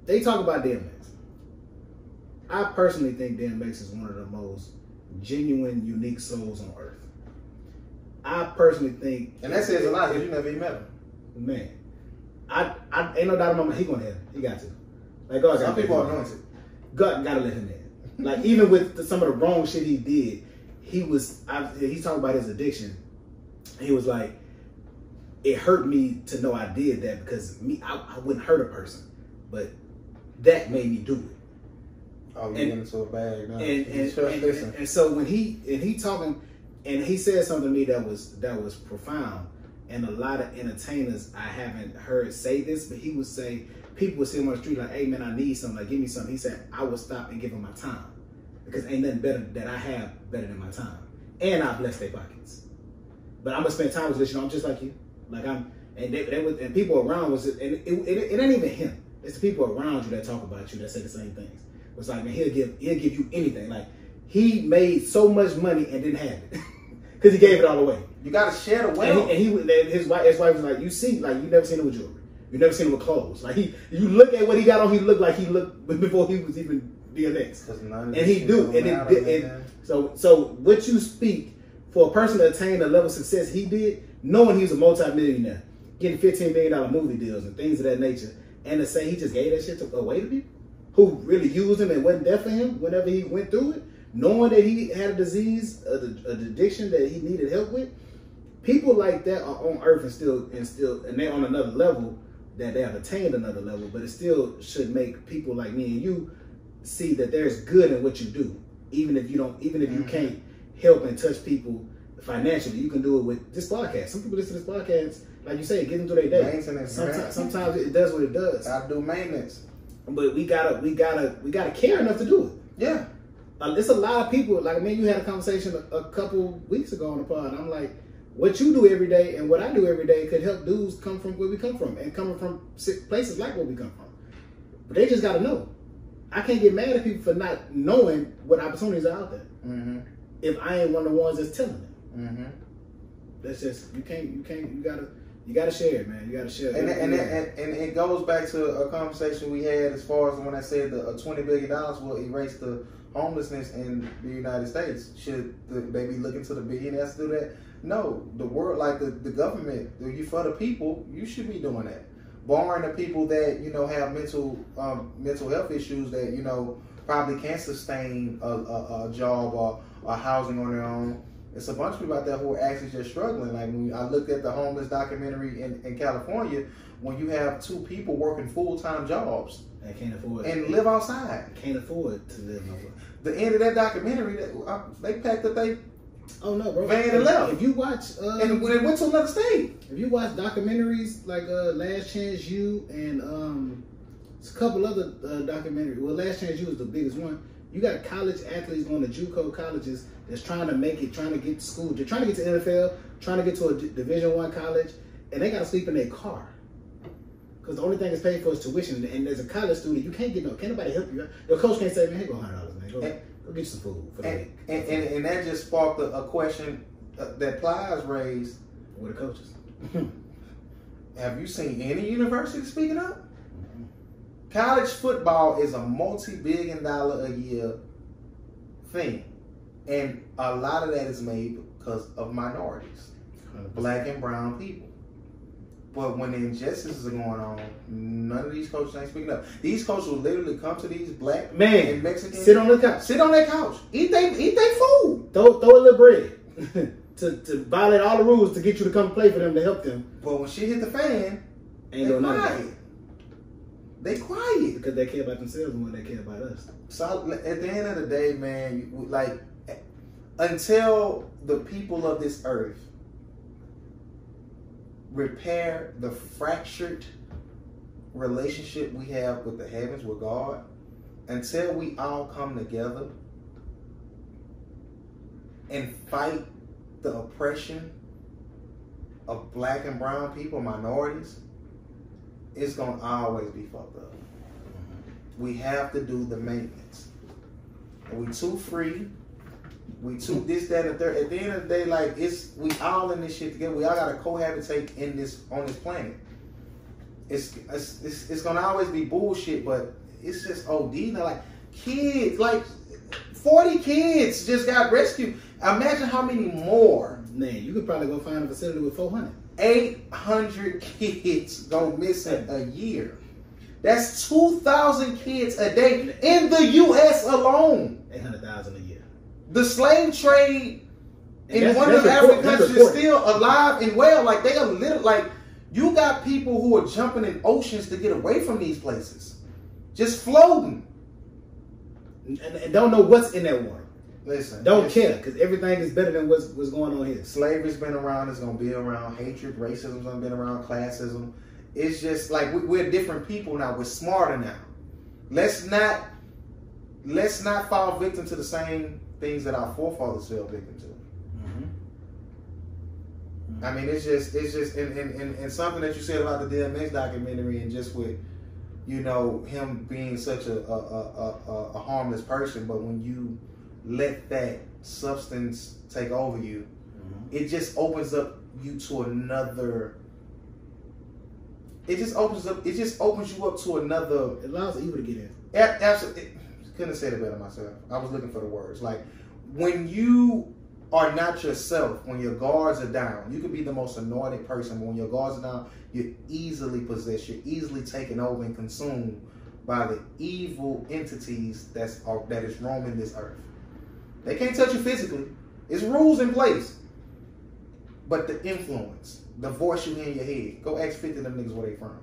They talk about DMX. I personally think DMX is one of the most genuine, unique souls on earth. I personally think, and that says a lot because you never even met him. Man, I ain't no doubt in my mind he going to heaven. He got to. Like God, some people are anointed. God gotta let him in. Like even with some of the wrong shit he did, he's talking about his addiction. He was like, it hurt me to know I did that because I wouldn't hurt a person, but that made me do it. Oh, you get into a bag now. And so when he talking, and he said something to me that was profound, and a lot of entertainers I haven't heard say this, but he would say, people would see him on the street like, hey man, I need something, like give me something. He said, I would stop and give him my time. Because ain't nothing better that I have better than my time. And I bless their pockets. But I'm gonna spend time with this, I'm just like you. Like and people around was, and it ain't even him. It's the people around you that talk about you that say the same things. It's like, man, he'll give you anything. Like he made so much money and didn't have it because he gave it all away. You gotta share the wealth. And his wife was like, you see, like you never seen him with jewelry. You never seen him with clothes. Like you look at what he got on, he looked like he looked before he was even DMX. And he do. And so what you speak for a person to attain the level of success he did, knowing he was a multi-millionaire, getting $15 million movie deals and things of that nature, and to say he just gave that shit away to people who really used him and wasn't there for him whenever he went through it, knowing that he had a disease, an addiction that he needed help with. People like that are on earth and they're on another level, that they have attained another level, but it still should make people like me and you see that there's good in what you do. Even if you can't help and touch people financially, you can do it with this podcast. Some people listen to this podcast, like you say, getting through their day. Sometimes it does what it does. I do maintenance. But we gotta care enough to do it. Yeah. It's a lot of people, like me and you had a conversation a couple weeks ago on the pod, and I'm like, what you do every day and what I do every day could help dudes come from where we come from and coming from places like where we come from. But they just got to know. I can't get mad at people for not knowing what opportunities are out there. Mm-hmm. If I ain't one of the ones that's telling them. Mm-hmm. That's just, you gotta share it, man. You gotta share it. And it goes back to a conversation we had as far as when I said the $20 billion will erase the homelessness in the United States. Should they be looking to the billionaires to do that? No, the world, like the government, you for the people, you should be doing that. Barring the people that have mental health issues that probably can't sustain a job or housing on their own. It's a bunch of people out there who are actually just struggling. Like when I looked at the homeless documentary in California, when you have 2 people working full-time jobs and can't afford and live outside, can't afford to live nowhere. The end of that documentary, they packed up they. Oh no, bro! Van and left. If you watch, and when it went to another state. If you watch documentaries like Last Chance U and a couple other documentaries. Well, Last Chance U is the biggest one. You got college athletes going to JUCO colleges that's trying to make it, trying to get to school. They're trying to get to NFL, trying to get to a Division I college, and they got to sleep in their car. Because the only thing that's paid for is tuition. And as a college student, you can't can't nobody help you. Your coach can't say, man, here go $100, man. Go get you some food for the week. And that just sparked a question that Plies raised. With the coaches. Have you seen any university speaking up? Mm-hmm. College football is a multi-billion-dollar a year thing. And a lot of that is made because of minorities, 100%. Black and brown people. But when the injustices are going on, none of these coaches ain't speaking up. These coaches will literally come to these black and Mexicans. Sit on the couch. Sit on that couch. Eat they food. Throw a little bread. to violate all the rules to get you to come play for them to help them. But when shit hit the fan, ain't no quiet. They quiet. Because they care about themselves more than they care about us. So at the end of the day, man, like, until the people of this earth repair the fractured relationship we have with the heavens, with God, until we all come together and fight the oppression of black and brown people, minorities, it's going to always be fucked up. We have to do the maintenance. And we too free. We too this, that, and third. At the end of the day, like, we all in this shit together. We all got to cohabitate on this planet. It's gonna always be bullshit, but it's just OD now. Like, kids, like 40 kids just got rescued. Imagine how many more. Man, you could probably go find a facility with 400. 800 kids go missing a year. That's 2,000 kids a day in the U.S. alone. 800,000 a year. The slave trade in one of the African countries is still alive and well. Like, they are little. Like, you got people who are jumping in oceans to get away from these places, just floating, and don't know what's in that water. Listen, don't care, because everything is better than what's going on here. Slavery's been around. It's gonna be around. Hatred, racism's gonna be around. Classism. It's just like we're different people now. We're smarter now. Let's not fall victim to the same things that our forefathers fell victim to. Mm-hmm. I mean, it's just, and something that you said about the DMX documentary, and just with, you know, him being such a harmless person, but when you let that substance take over you, it just opens up you to another. It just opens you up to another. It allows evil to get in. Absolutely. Couldn't have said it better myself. I was looking for the words. Like, when you are not yourself, when your guards are down, you could be the most anointed person, but when your guards are down, you're easily possessed. You're easily taken over and consumed by the evil entities that is roaming this earth. They can't touch you physically. It's rules in place. But the influence, the voice you hear in your head, go ask 50 of them niggas where they from.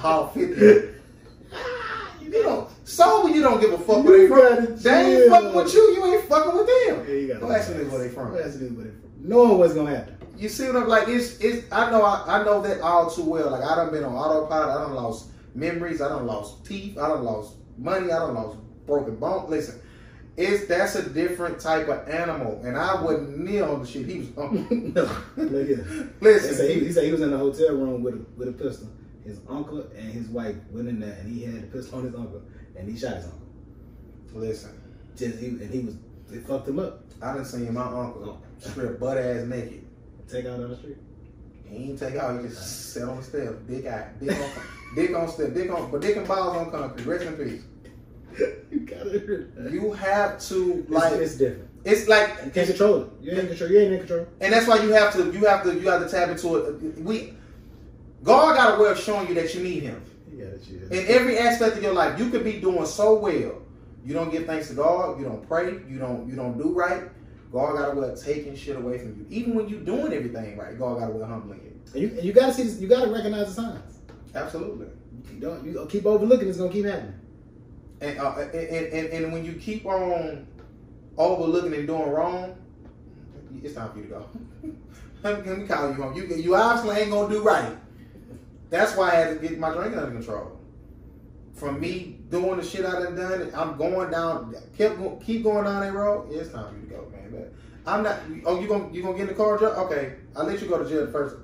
All 50. You don't sober. You don't give a fuck where they from. They ain't fucking with you. You ain't fucking with them. Yeah, go ask them where they from. Knowing what's gonna happen. You see what I'm like? It's. I know that all too well. Like, I done been on autopilot. I done lost memories. I done lost teeth. I done lost money. I done lost broken bones. Listen, that's a different type of animal, and I wasn't near on the shit he was on. No, look here. Listen, he said he was in a hotel room with a pistol. His uncle and his wife went in there, and he had the pistol on his uncle, and he shot his uncle. Listen, it fucked him up. I done seen my uncle strip butt ass naked. Take out on the street. He ain't take out. He just sat on the steps. Dick on step. But dick and balls on concrete. Rest in peace. You have to, like, it's different. It's like you can't control it. You ain't in control. And that's why you have to tap into it. God got a way of showing you that you need Him. In every aspect of your life. You could be doing so well. You don't give thanks to God. You don't pray. You don't do right. God got a way of taking shit away from you. Even when you're doing everything right, God got a way of humbling you. And you got to see this, you got to recognize the signs. Absolutely. You keep overlooking, it's gonna keep happening. And when you keep on overlooking and doing wrong, it's time for you to go. Let me call you home. You obviously ain't gonna do right. That's why I had to get my drinking under control. From me doing the shit I done, I'm going down. Keep going down that road. Yeah, it's time for you to go, man. But I'm not. Oh, you gonna get in the car, Joe? Okay, I'll let you go to jail first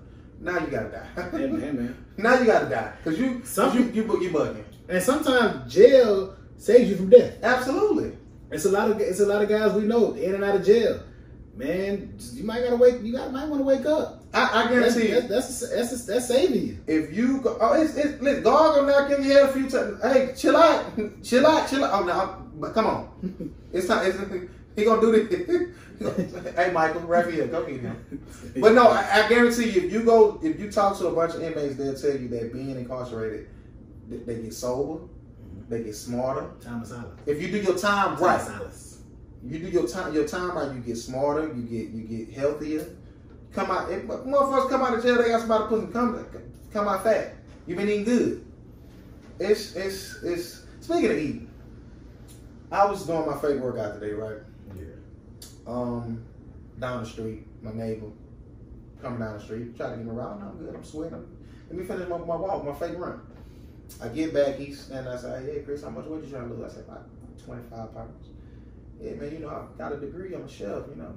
Now you gotta die. Hey man. Now you gotta die because you bugging. And sometimes jail saves you from death. Absolutely. It's a lot of guys we know in and out of jail. Man, you might want to wake up. I guarantee you. That's saving you. If you go, listen, God gonna knock in your head a few times. Hey, chill out. Oh no, come on. It's time. He gonna do this. Hey, Michael, Raphael, go get him. But no, I guarantee you, if you talk to a bunch of inmates, they'll tell you that being incarcerated, they get sober, they get smarter. Time of silence. If you do your time right, you do your time right, you get smarter, you get healthier. Come out, motherfuckers come out of jail, they got somebody to put them come out fat. You been eating good. It's speaking of eating, I was doing my favorite workout today, right? Yeah. Down the street, my neighbor coming down the street, trying to get me around. I'm good, I'm sweating. Let me finish my walk, my fake run. I get back, he's standing outside. Hey, Chris, how much weight you trying to lose? I said, about 25 pounds. Yeah, man, you know, I got a degree, I'm a chef, you know,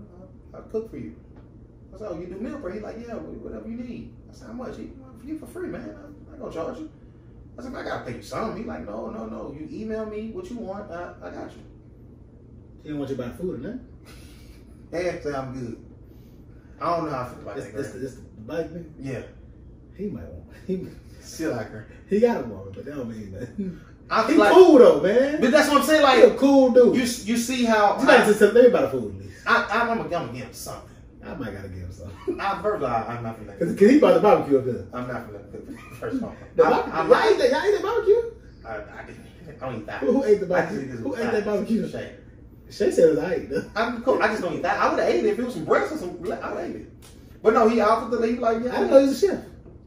I cook for you. I said, oh, you do meal prep? He's like, yeah, whatever you need. I said, how much? He for you for free, man. I ain't gonna charge you. I said, I gotta pay you something. He's like, no. You email me what you want, I got you. He didn't want you to buy food or nothing? Yeah, say I'm good. I don't know how I feel about that. This the bike man? Yeah. He might want Still like her. He got a woman, but that don't mean nothing. He like, cool though, man. But that's what I'm saying. Like, he a cool dude. You see how let me buy the food at least. I'm gonna give him something. I might gotta give him something. I'm not gonna. Cause he bought the barbecue up there. I'm not gonna. First of all, y'all ate that barbecue? I didn't. I don't eat that. Who ate the barbecue? Who ate that barbecue? Shay said it was I ate though. I'm cool. I just don't eat that. I would have ate it if it was some breast or some. I would have ate it. But no, he offered to leave. Like, yeah, I didn't know he was a chef.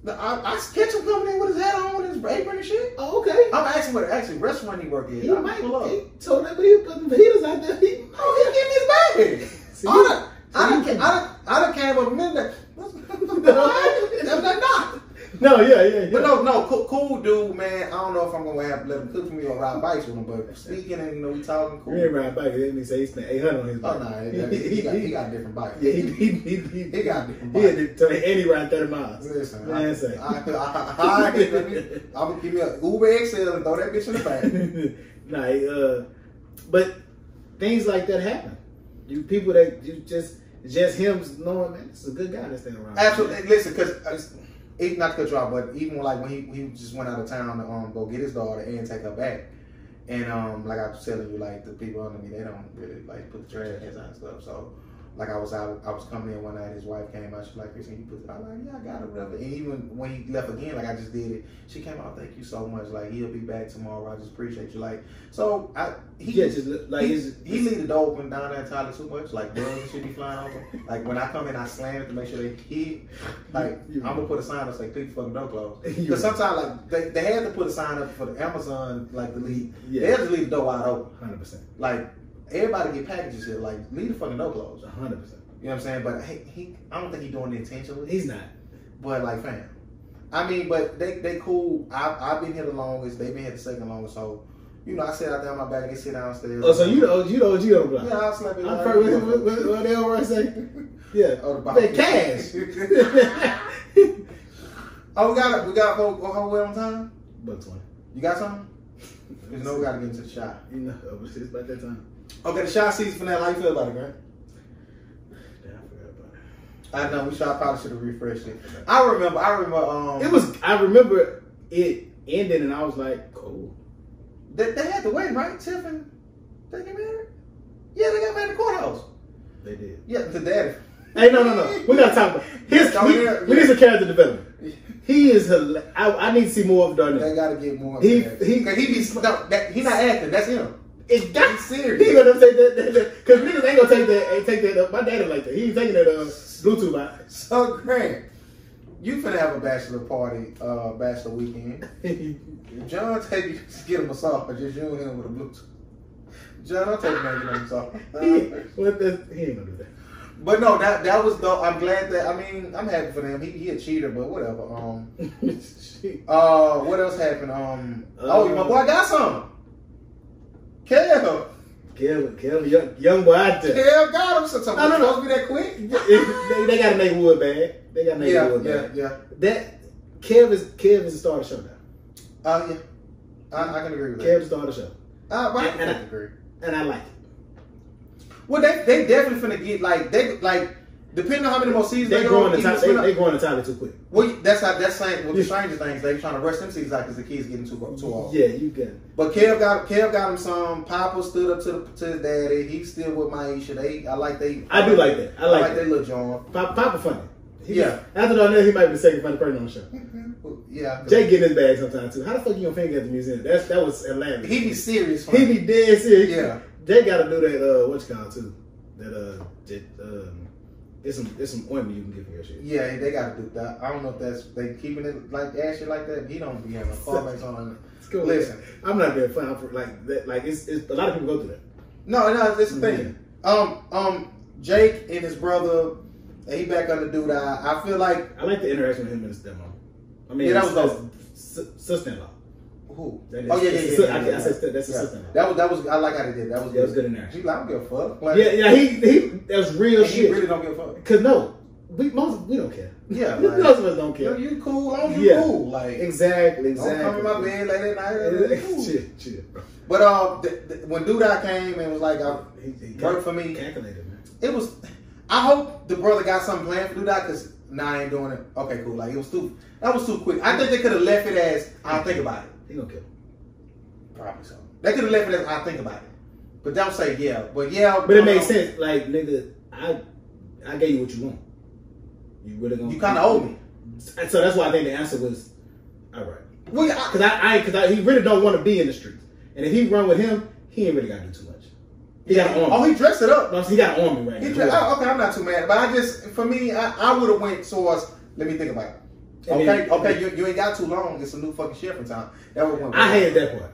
I catch him coming in with his hat on, with his apron and shit. Oh, okay. I'm asking what actually restaurant he work at. He might pull up. He told that, but he was putting fajitas out there. He getting his bag. I done came up a minute. That's not. No, yeah. But no, cool dude, man. I don't know if I'm gonna have to let him cook for me or ride bikes with him. But speaking and we talking cool. You ain't ride bikes. Didn't he say he spent $800 on his bike? Oh no, he got a different bike. Yeah, he got a different bike. And he ride 30 miles. Listen, I'm gonna give me an Uber XL and throw that bitch in the back. But things like that happen. People that you just him knowing, man, this is a good guy that's staying around. Absolutely. Listen, because not to cut you off, but even like when he just went out of town to go get his daughter and take her back, and like I was telling you, like the people under me, they don't really like put the trash cans out and stuff. So like I was coming in one night, his wife came out, she's like, Chris, can you put it? I'm like, yeah, I got it, whatever. And even when he left again, like I just did it, she came out, thank you so much. Like he'll be back tomorrow. I just appreciate you. Like so, he leave the door open down there entirely too much. Like bugs and shit be flying over. Like when I come in, I slam it to make sure they hit. Like I'm gonna put a sign up saying, "Keep the fucking door closed." Because sometimes like they had to put a sign up for the Amazon, like to leave. Yeah. They had to leave the door wide open. 100%. Like everybody get packages here. Like leave the fucking door closed. 100%. You know what I'm saying? But I don't think he's doing it intentionally. He's not. But like, fam, I mean, but they cool. I've been here the longest. They've been here the second longest. So, you know, I sit out there on my back. They sit downstairs. Oh, so you know on the block? Yeah, I'll slap it. What they always say? Yeah. Oh, the they cash. Oh, we got a whole way on time. $120. You got something? Because we gotta get into the shot. You know, it's about that time. Okay, the shot season finale. How you feel about it, Grant? I know probably should have refreshed it. I remember. I remember it ended, and I was like, cool. They had to wait, right? Tiffany, they get married. Yeah, they got married at the courthouse. They did. Yeah, to daddy. Hey, no. We gotta talk about we need some character development. He is. I need to see more of Darnell. They gotta get more. He not acting. That's him. It's that serious. He gonna take that because niggas ain't gonna take that. My daddy like that. He ain't taking that Bluetooth out. So Grant, you finna have a bachelor party, bachelor weekend. John take you to get a massage, just you and him with a Bluetooth. John, I'll take you to get a massage. He ain't gonna do that. But no, that was dope. I'm glad that. I mean, I'm happy for them. He a cheater, but whatever. What else happened? My boy got some. Kel. Kev, young boy out there. Kev got him. So No. supposed to be that quick? They got to make wood bag. They got to make wood bag. Yeah. That Kev is the star of the show now. Yeah. I can agree with that. Kev is the star of the show. I agree. And I like it. Well, they definitely finna get like depending on how many more seasons They growing the top. They growing the top too quick. Well, that's saying with the Stranger Things. They trying to rush them seasons out because the kids getting too old. Yeah, you get it. But Kev got him some. Papa stood up to his daddy. He's still with Maisha. I do like that. I like that little John. Papa funny. Yeah. After all that, he might be the second funny person on the show. Well, yeah. Jay getting his bag sometimes too. How the fuck you gonna finger at the museum? That was hilarious. He be serious. He be dead serious. Yeah. Jay got to do that. What you call it too? It's some ointment you can get for your shit. Yeah, they got to do that. I don't know if they keeping it like ashy like that. He don't be having a callbacks on it. Cool. Listen, I'm not being funny. Like that. Like it's a lot of people go through that. No, it's the thing. Jake and his brother, he back on the dude. I feel like I like the interaction with him and his stepmom. I mean, that was dope. Sister-in-law. Who? I said that's his sister-in-law. That was. I like how they did. That was good. That was good interaction. He like, I don't give a fuck. Like, He that was real shit. He really don't give a fuck. Cause no, we don't care. Yeah, like, most of us don't care. You cool, long as you cool. Like exactly. Don't come in my bed late at night. Cool. Chill, bro. But when Duda came and was like, he worked for me. Calculated, man. It was. I hope the brother got something planned for Duda because I ain't doing it. Okay, cool. Like that was too quick. I think they could have left it as I'll think about it. He gonna kill him. Probably so. They could have left it as I'll think about it. But don't say yeah. But yeah. But it made sense. Like nigga, I gave you what you want. You really gonna? You kind of owe me. So that's why I think the answer was all right. Well, because he really don't want to be in the streets, and if he run with him, he ain't really got to do too much. He got an army. Oh, he dressed it up. No, he got an army right now. Okay, I'm not too mad. But for me, I would have went towards. Let me think about it. Okay, you ain't got too long. It's a new fucking sheriff in town. That would went. I hated that part.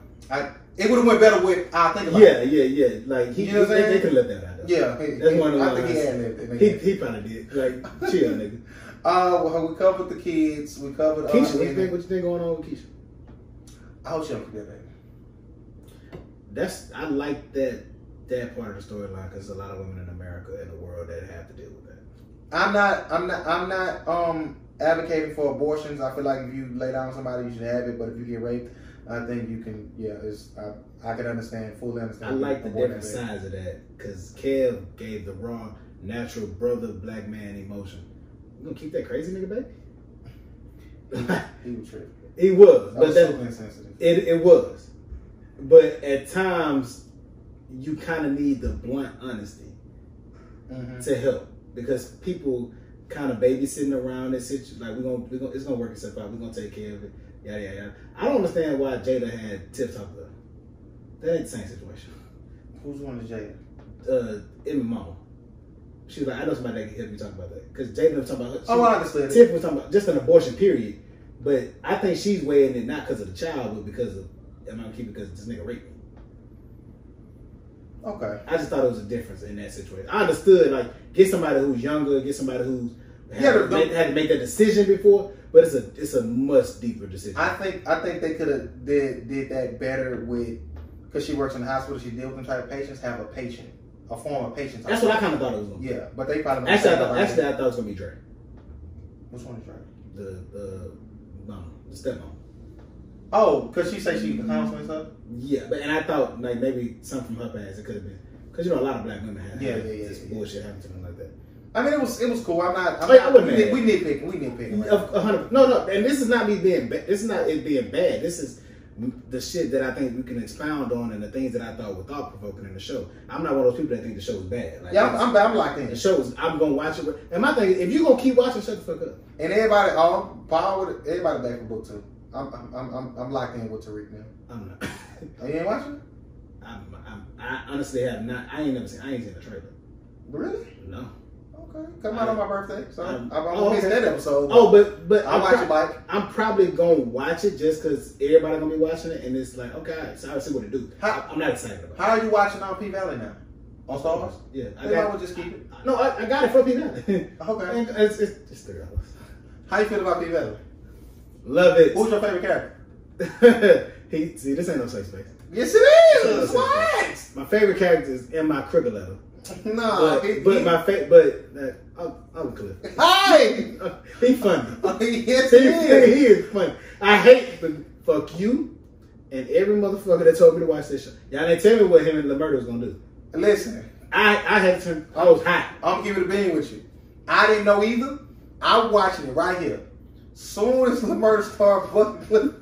It would have went better with. I think about it. Yeah. Like you know what I'm saying? They could have left that out. Yeah, that's one of the. I think he had left it. He probably did. Like chill, nigga. Well, we covered the kids. We covered. Keisha, what you think going on with Keisha? I hope she don't forget that. I like that part of the storyline because there's a lot of women in America and the world that have to deal with that. I'm not advocating for abortions. I feel like if you lay down with somebody, you should have it. But if you get raped, I think you can. Yeah, I can fully understand. I like the different sides of that because Kev gave the raw, natural brother, black man emotion. You gonna keep that crazy nigga back? He was tripping. He was, but so insensitive. It was. But at times, you kind of need the blunt honesty to help because people kind of babysitting around this situation. Like it's gonna work itself out. We're gonna take care of it. Yada. I don't understand why Jada had Tip talk to her. That ain't the same situation. Who's one of Jada? Emma mama. She was like, I know somebody that can help me talk about that because Jada was talking about her. I understood. Tip was talking about just an abortion period. But I think she's weighing it not because of the child, but because of am I gonna keep it because this nigga raped me. Okay. I just thought it was a difference in that situation. I understood like get somebody who's younger, get somebody who's had to make that decision before, but it's a much deeper decision. I think they could have did that better with because she works in the hospital. She deals with them type of patients. Have a form of patience. That's what I kind of thought it was going to be. Yeah, but they probably I thought it was going to be Dre. Which one is Dre? The stepmom. Oh, because she said she was counseling stuff? Yeah, and I thought like maybe something from her past it could have been. Because a lot of black women have this bullshit happen to them like that. I mean, it was cool. We nitpicking. Right? 100. No, and this is not me being bad. This is not it being bad. This is the shit that I think we can expound on and the things that I thought were thought provoking in the show. I'm not one of those people that think the show is bad. Like, I'm locked in. The show's I'm gonna watch it. And my thing is, if you're gonna keep watching, shut the fuck up. And everybody, everybody back for book 2. I'm locked in with Tariq now. I'm not. Oh, you ain't watching? I honestly have not. I ain't seen the trailer. Really? No. Okay. Come out on my birthday, so I'm gonna miss that episode. But I'll watch it, Mike. I'm probably gonna watch it just because everybody gonna be watching it, and it's like okay, so I'll see what it do. I'm not excited about it. How are you watching on P Valley now? On Star Wars? Yeah, I would just keep it. No, I got it for P Valley. Okay. It's $3. How you feel about P Valley? Love it. Who's your favorite character? See, this ain't no safe space. Yes, it is. is. What? My favorite character is in my cricket letter. No, Uncle Cliff. Hey, He's funny. Yes, He is funny. I hate the fuck you and every motherfucker that told me to watch this show. Y'all didn't tell me what him and LaMurda was gonna do. Listen, I had to turn. I was hot. I'm giving it a bean with you. I didn't know either. I'm watching it right here. Soon as LaMurda started busting Cliff,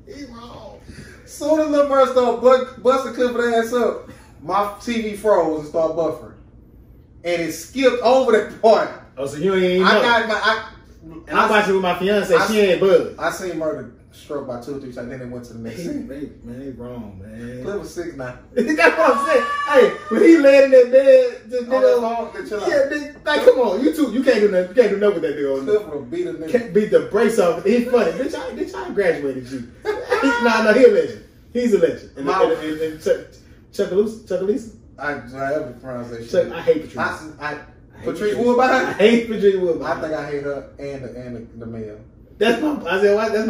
he wrong. Soon as LaMurda started busting Clifford ass up, my TV froze and started buffering, and it skipped over that part. Oh, so you ain't know. I'm watching with my fiance. She ain't buzzed. I seen Murder struck by 2 or 3 times. Then it went to the next scene. They wrong, man. Cliff was 6 now. That's what I'm saying. Hey, when he laid in that bed, just nigga, like, come on, you can't do nothing. You can't do nothing with that nigga. Cliff will beat a nigga. Can't beat the brakes off. He's funny. Bitch, I graduated you. No, he a legend. He's a legend. And Chuckalisa? I ever pronounce that shit. I hate Patrice. Patrice Woodbine? I hate Patrice Woodbine. I think I hate her and the male. That's my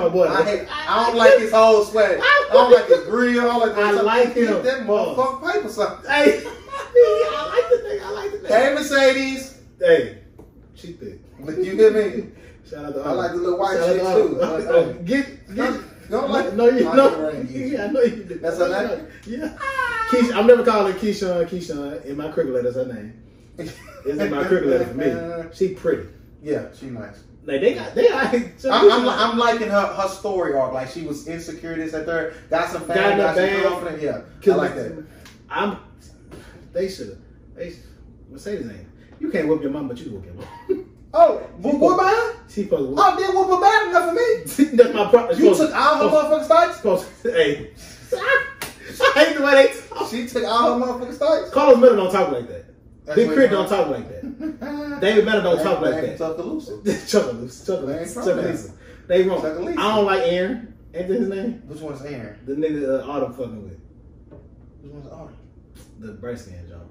boy. I don't like his whole swag. I don't like his grill. I like him. That motherfucking paper something. Hey, I like the nigga. Hey, Mercedes. Hey, she thick. You hear me? Shout out to I like the little white shit too. Yeah, I know you do. That's her name? Yeah. Keisha, I'm never calling Keisha in my cricket letter. That's her name. It's in my cricket letter for me. She pretty. Yeah, she nice. Like I'm liking her story arc. Like she was insecure, this and third. Got some family, got some confident. Yeah, I like that. They should. Mercedes ain't. You can't whoop your mom, but you can whoop your mom. Oh, whoop behind? She supposed to whoop. Oh, then whoop her bad enough for me. That's my problem. You took all her motherfucking strikes? Hey. I hate the way they talk. She took all her motherfucking strikes? Carlos Miller don't talk like that. Big Crit don't talk like that. David Miller don't talk like that. Chuckalisa. They wrong. I don't like Aaron. Ain't that his name? Which one's Aaron? The nigga Autumn fucking with. Which one's Autumn? The bright skin job.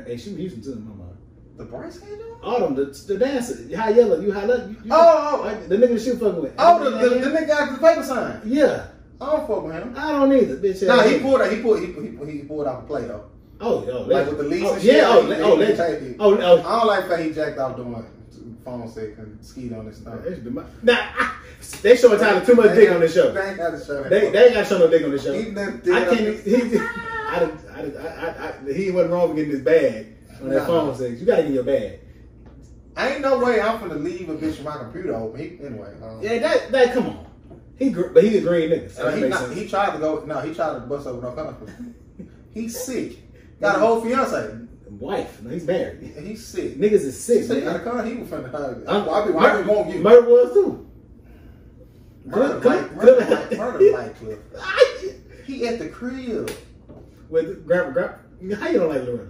Hey, she was Houston too in my mind. The bright skin job? Autumn, the dancer. High yellow. You high left. The nigga that she fucking with. Oh, the nigga after the paper sign. Yeah. I don't fuck with him. I don't either, bitch. Nah, he pulled out the play though. Oh, like with the leads and shit. I don't like that he jacked off doing phone sex and skied on this stuff. Nah, they showing Tyler too much dick on this show. They ain't got to show that. They ain't got to show no dick on this show. He wasn't wrong for getting his bag on that phone sex. You got to get your bag. Ain't no way I'm finna leave a bitch from my computer open. That come on. But he a green nigga. He tried to bust over no customer. He's sick. Got a whole fiance. Wife. No, he's married. He's sick. Niggas is sick. He got a car. He was finna hug. I won't get Murder was too. Murder like Cliff. He at the crib. With grandma. How you don't like Loretta?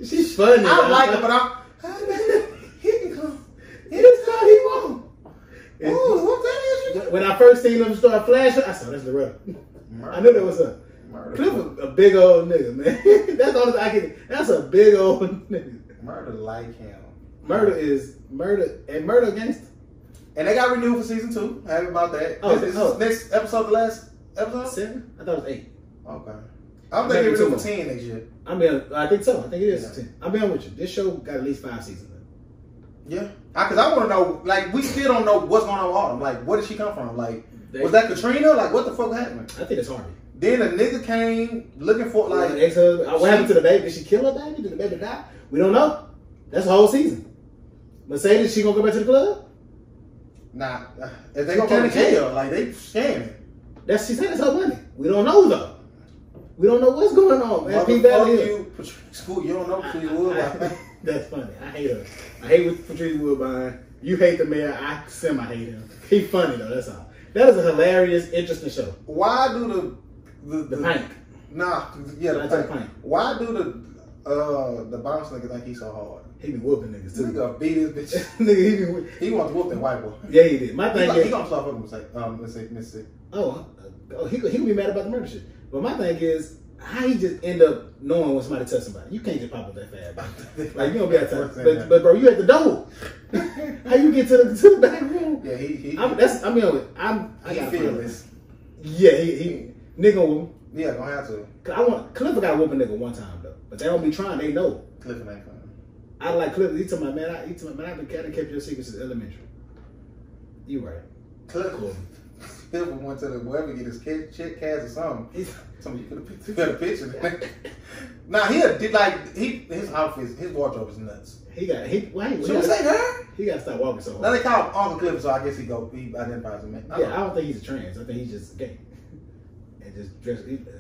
She's funny. I like her, but he can come. Anytime he want. Ooh, what that is? When I first seen them start flashing, I saw that's Loretta. I knew that was her. Cliff was a big old nigga, man. That's the only thing I can. That's a big old nigga. Murder like him. Murder is murder and murder against. And they got renewed for season 2. Happy about that. Next episode, the last episode? 7? I thought it was 8. Okay. I'm thinking renewed for 10 next year. I think so. I think it is 10. I'll be on with you. This show got at least 5 seasons. Yeah. Because I want to know, like, we still don't know what's going on with Autumn. Like, where did she come from? Like, was that Katrina? Like, what the fuck happened? I think it's Harvey. Then a nigga came looking for, like... ex-husband. What happened to the baby? Did she kill her baby? Did the baby die? We don't know. That's the whole season. Mercedes, she gonna go back to the club? Nah. If they gonna go to jail, like, they scamming. She said it's her money. We don't know, though. We don't know what's going on, man. You don't know Patrice Woodbine. That's funny. I hate her. I hate Patrice Woodbine. You hate the mayor. I semi-hate him. He's funny, though. That's all. That is a hilarious, interesting show. Why do the prank? Nah, yeah, the prank. Why do the bounce nigga think he's so hard? He be whooping niggas too. Nigga beat his bitch. Nigga, he wants to whoop that white boy. Yeah, he did. My thing is, he gonna start fucking Mississippi. He could be mad about the murder shit. But my thing is, how he just end up knowing when somebody touched somebody? You can't just pop up that fast. Like you don't be at time. But bro, you at the door. How you get to the back room? Yeah, I got fearless. Yeah, he Nigga whoop him. Yeah, gonna have to. Cause Clifford got to whoop a nigga one time though, but they don't be trying. They know. Clifford ain't coming. I like Clifford. He told my man. I've kept your secrets since elementary. You right. Clifford. Clifford went to the wherever get his chick cast or something. Somebody could have got a picture. Nah, his outfits, his wardrobe is nuts. He got He got to stop walking so hard. Now they call him Uncle Clifford, so I guess he identifies as a man. I don't think he's a trans. I think he's just gay. And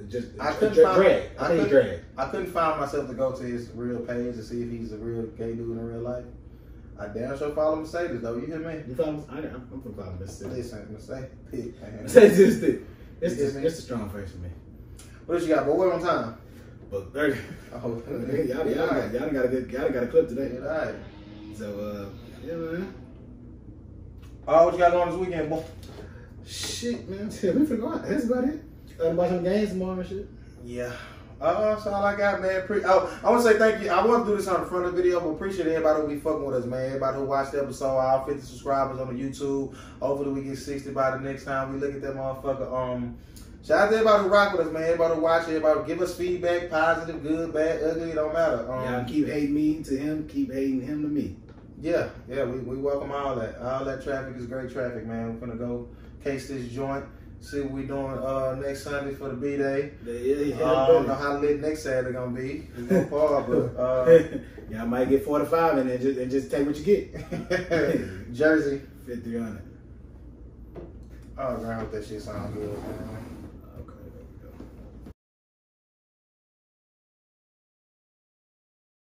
just drag. I couldn't find myself to go to his real page to see if he's a real gay dude in real life. I damn sure follow Mercedes though. You hear me? You follow? I'm from follow Mississippi. Listen, Mercedes. It's a strong face for me. What else you got? But we're on time. But 30. Oh, y'all got a clip today. Yeah, all right. So yeah, man. What you got going this weekend, boy? Shit, man. We forgot. That's about it. Watch some games tomorrow and shit. Yeah. That's all I got, man. I want to say thank you. I want to do this on the front of the video, but appreciate everybody who be fucking with us, man. Everybody who watched the episode, all 50 subscribers on the YouTube. Hopefully we get 60 by the next time we look at that motherfucker. Shout out to everybody who rock with us, man. Everybody who watch, everybody give us feedback, positive, good, bad, ugly, it don't matter. Y'all keep hating me to him, keep hating him to me. Yeah, we welcome all that. All that traffic is great traffic, man. We're gonna go case this joint. See what we doing next Sunday for the B-Day. I don't know how lit next Saturday gonna be. It's gonna fall, but y'all might get 45 and just take what you get. Jersey. 5300. Oh, man, I hope that shit sounds good, man.